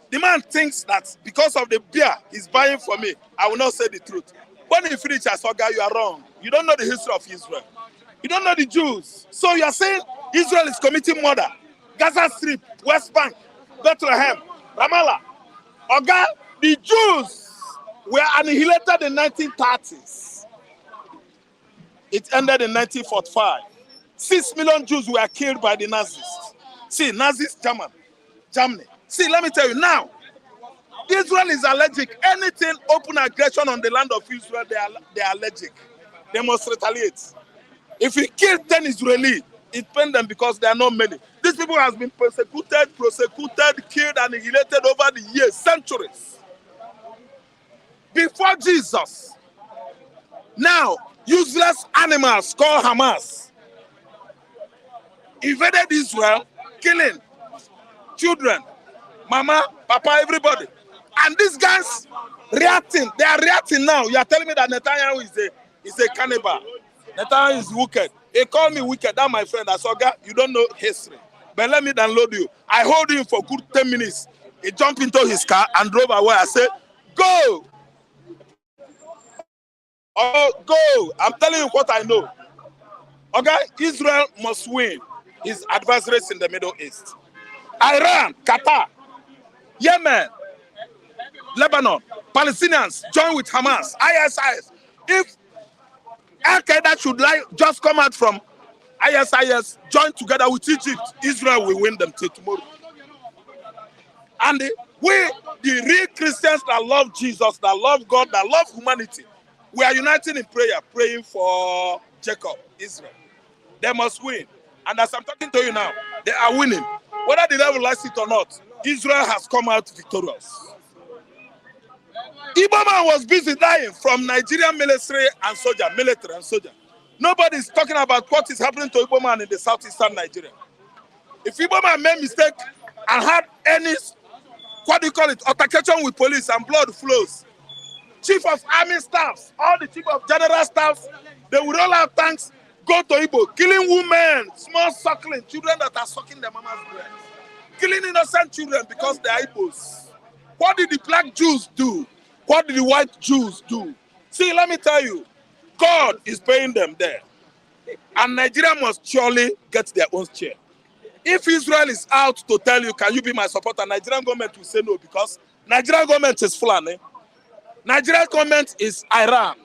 The man thinks that because of the beer he's buying for me, I will not say the truth. When he finishes, Oga, you are wrong. You don't know the history of Israel. You don't know the Jews. So you are saying Israel is committing murder. Gaza Strip, West Bank, Bethlehem, Ramallah. Oga, the Jews were annihilated in 1930s. It ended in 1945. 6 million Jews were killed by the Nazis. See, Nazis, Germany. See, let me tell you now, Israel is allergic. Anything open aggression on the land of Israel, they are allergic. They must retaliate. If we kill 10 Israelis, it pains them because there are not many. These people have been persecuted, killed, annihilated over the years, centuries. Before Jesus. Now, useless animals called Hamas invaded Israel, killing children, mama, papa, everybody. And these guys reacting. They are reacting now. You are telling me that Netanyahu is a cannibal. Netanyahu is wicked. He called me wicked. That's my friend. I said, you don't know history. But let me download you. I hold him for good 10 minutes. He jumped into his car and drove away. I said, go. Oh, go. I'm telling you what I know. Okay? Israel must win his adversaries in the Middle East. Iran, Qatar, Yemen, Lebanon, Palestinians join with Hamas, ISIS. If Al-Qaeda should just come out from ISIS, join together with Egypt, Israel will win them till tomorrow. And we, the real Christians that love Jesus, that love God, that love humanity, we are uniting in prayer, praying for Jacob, Israel. They must win. And as I'm talking to you now, they are winning. Whether the devil likes it or not, Israel has come out victorious. Igbo man was busy dying from Nigerian military and soldier. Nobody is talking about what is happening to Igbo man in the southeastern Nigeria. If Igbo man made mistake and had any, what do you call it, altercation with police and blood flows, chief of army staffs, all the chief of general staffs, they will roll out tanks, go to Igbo, killing women, small suckling, children that are sucking their mama's breast, killing innocent children because they are Igbos. What did the black Jews do? What did the white Jews do? See, let me tell you, God is paying them there. And Nigeria must surely get their own share. If Israel is out to tell you, can you be my supporter, Nigerian government will say no, because Nigerian government is Fulani. Nigerian government is Iran.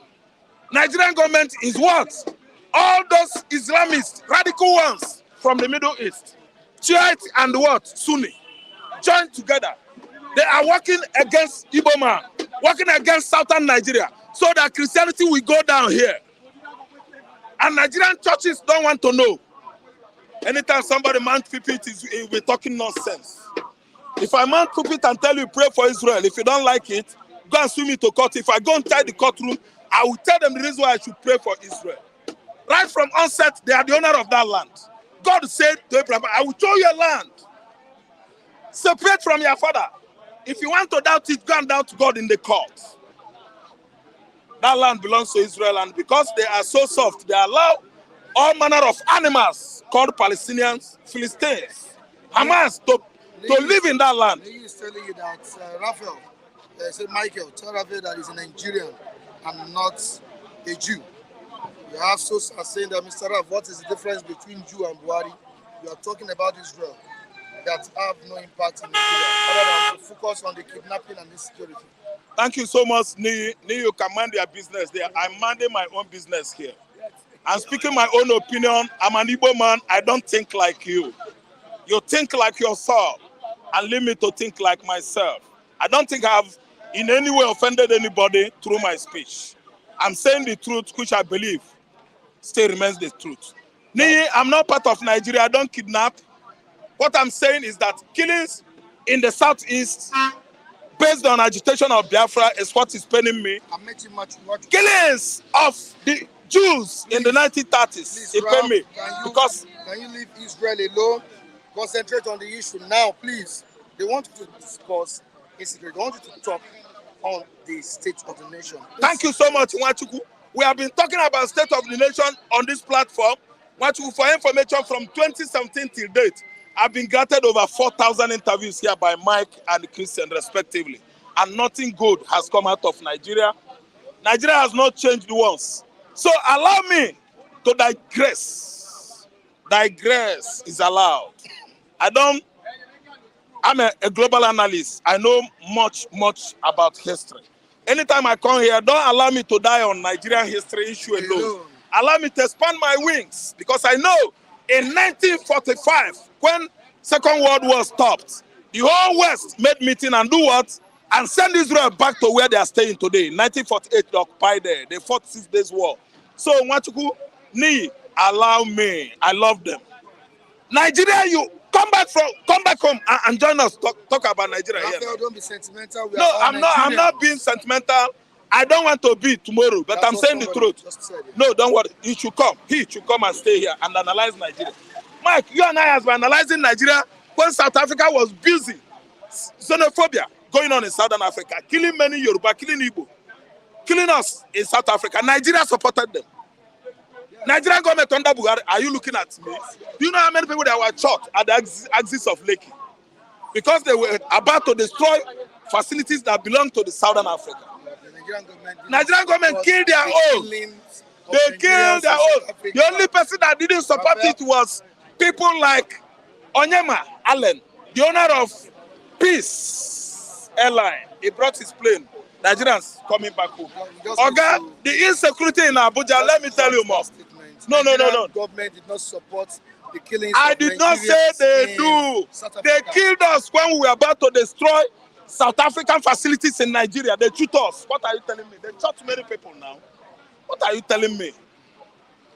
Nigerian government is what? All those Islamists, radical ones from the Middle East, Shiite and what? Sunni, joined together. They are working against Igbo man, working against southern Nigeria, so that Christianity will go down here. And Nigerian churches don't want to know. Anytime somebody mount pulpit, we're talking nonsense. If I mount pulpit and tell you pray for Israel, if you don't like it, go and sue me to court. If I go inside the courtroom, I will tell them the reason why I should pray for Israel. Right from onset, they are the owner of that land. God said to Abraham, I will show you a land. Separate from your father. If you want to doubt it, go and doubt God in the court. That land belongs to Israel, and because they are so soft, they allow all manner of animals called Palestinians, Philistines, Hamas to live in that land. He is telling you that Raphael, say Michael, tell Raphael that he's a Nigerian and not a Jew. You have so saying that, Mr. Raf, what is the difference between Jew and Buhari? You are talking about Israel that have no impact in Nigeria, other than to focus on the kidnapping and insecurity. Thank you so much, Ni. You can mind your business there. I'm minding my own business here. I'm speaking my own opinion. I'm an Igbo man. I don't think like you. You think like yourself, and leave me to think like myself. I don't think I've in any way offended anybody through my speech. I'm saying the truth, which I believe still remains the truth. Ni, I'm not part of Nigeria. I don't kidnap. What I'm saying is that killings in the southeast, based on agitation of Biafra, is what is paining me. Killings of the Jews in the 1930s, it pain me. Can you leave Israel alone? Concentrate on the issue now, please. They want you to discuss insecurity. They want you to talk on the state of the nation. Thank you so much, Nwachuku. We have been talking about state of the nation on this platform. Nwachuku, for information, from 2017 till date, I've been granted over 4,000 interviews here by Mike and Christian, respectively. And nothing good has come out of Nigeria. Nigeria has not changed once. So allow me to digress. Digress is allowed. I'm a global analyst. I know much about history. Anytime I come here, don't allow me to die on Nigerian history issue alone. Allow me to expand my wings, because I know in 1945, when Second World War stopped, the whole West made meeting and do what? And send Israel back to where they are staying today. In 1948, they occupied there. They fought 6 days war. So, Nwachuku, Ni, allow me. I love them. Nigeria, you come back home and join us. Talk about Nigeria. Raphael, don't be sentimental. No, I'm not being sentimental. I don't want to be tomorrow, but I'm saying the truth. No, don't worry. He should come and stay here and analyze Nigeria. Mike, you and I have been analyzing Nigeria when South Africa was busy. Xenophobia going on in Southern Africa, killing many Yoruba, killing Igbo, killing us in South Africa. Nigeria supported them. Nigerian government under Buhari, are you looking at me? Do you know how many people that were shot at the axis of Lekki? Because they were about to destroy facilities that belong to the Southern Africa. Nigerian government killed their own. They killed their own. The only person that didn't support it was people like Onyema Allen, the owner of Peace Airline. He brought his plane. Nigerians coming back home. Oga, the insecurity in Abuja, let me tell you more. No. Government did not support the killings. I did not say they do. They killed us when we were about to destroy South African facilities in Nigeria. They shoot us. What are you telling me? They shot many people now. What are you telling me?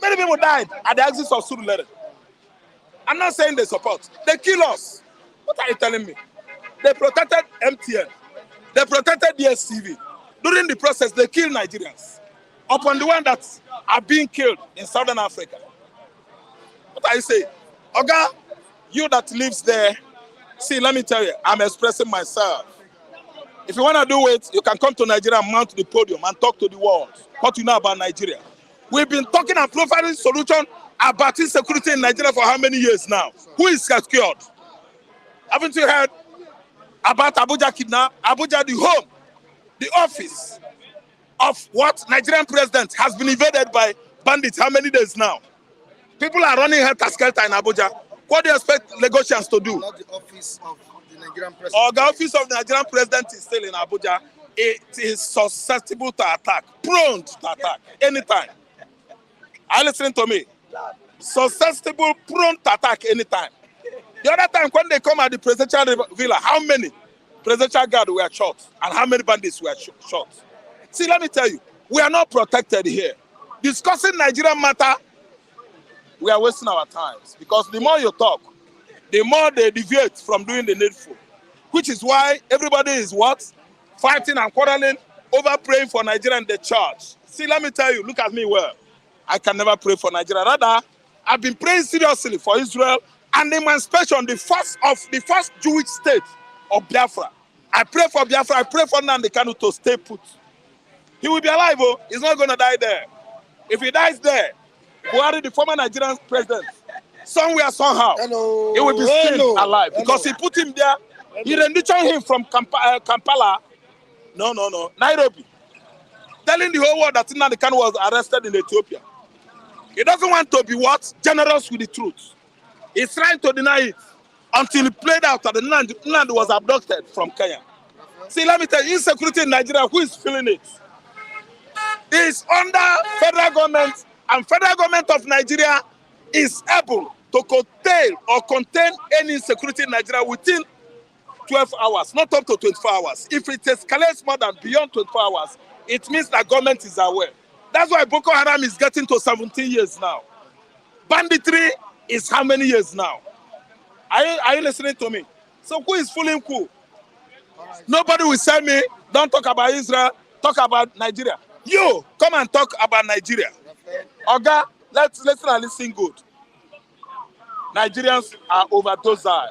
Many people died at the axis of Surulere. I'm not saying they support. They kill us. What are you telling me? They protected MTN. They protected DSTV. During the process, they killed Nigerians. Upon the one that are being killed in Southern Africa. What are you saying? Oga, You that lives there, see, let me tell you, I'm expressing myself. If you want to do it, you can come to Nigeria and mount the podium and talk to the world what you know about Nigeria. We've been talking and providing solution about insecurity in Nigeria for how many years now? Who is secured? Haven't you heard about Abuja kidnap? Abuja, the home, the office of what Nigerian president has been invaded by bandits how many days now? People are running helter-skelter in Abuja. What do you expect Lagosians to do? Not the office of the Nigerian president. Or the office of the Nigerian president is still in Abuja. It is susceptible to attack, prone to attack anytime. Are you listening to me? Susceptible, prone to attack anytime. The other time when they come at the presidential villa, how many presidential guards were shot and how many bandits were shot? See, let me tell you, we are not protected here. Discussing Nigerian matter, we are wasting our times because the more you talk, the more they deviate from doing the needful, which is why everybody is what? Fighting and quarreling over praying for Nigeria in the church. See, let me tell you, look at me well. I can never pray for Nigeria. Rather, I've been praying seriously for Israel and emancipation, the first Jewish state of Biafra. I pray for Biafra. I pray for Nnamdi Kanu to stay put. He will be alive, oh. He's not going to die there. If he dies there, Buhari, the former Nigerian president, somewhere, somehow, he will be still alive because he put him there. He renditioned him from Kampala, Nairobi, telling the whole world that Nnamdi Kanu was arrested in Ethiopia. He doesn't want to be what? Generous with the truth. He's trying to deny it until he played out that Nnamdi was abducted from Kenya. See, let me tell you, insecurity in Nigeria, who is feeling it? It's under federal government, and federal government of Nigeria is able to curtail or contain any insecurity in Nigeria within 12 hours, not up to 24 hours. If it escalates more than beyond 24 hours, it means that government is aware. That's why Boko Haram is getting to 17 years now. Banditry is how many years now? Are you listening to me? So who is fooling who? Nobody will say me, don't talk about Israel, talk about Nigeria. You, come and talk about Nigeria. Oga, let's listen good. Nigerians are overdosing.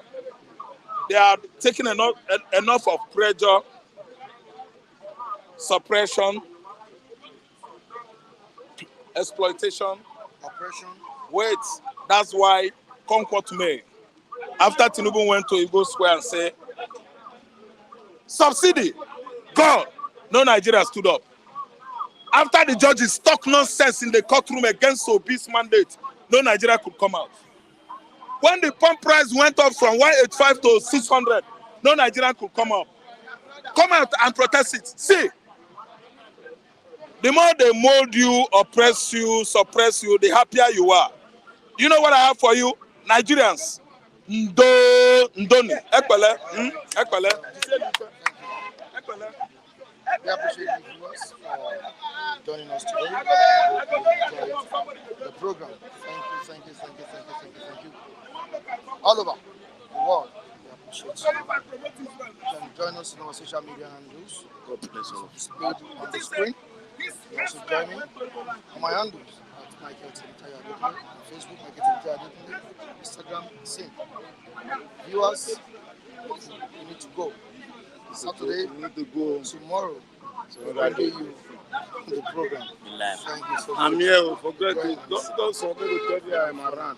They are taking enough of pressure, suppression, exploitation, oppression. Wait, that's why, come what may, after Tinubu went to Igbo Square and said, subsidy, God, no Nigeria stood up. After the judges talk nonsense in the courtroom against Obi's mandate, no Nigeria could come out. When the pump price went up from 185 to 600, no Nigerian could come up. Come out and protest it. See, the more they mold you, oppress you, suppress you, the happier you are. You know what I have for you? Nigerians. Ndoni. Ekwele. Ekwele. We appreciate you viewers for joining us today. The program. Thank you. All over the world, we appreciate you. You can join us in our social media handles. Displayed on the screen. You also join me on my handles at Michael Timotaya, on Facebook, Michael Timotaya, Instagram, same. Viewers, you need to go. Saturday, tomorrow, so we'll bring you the program. Thank you so much. I'm here. Forget it. Don't forget to tell me I'm around.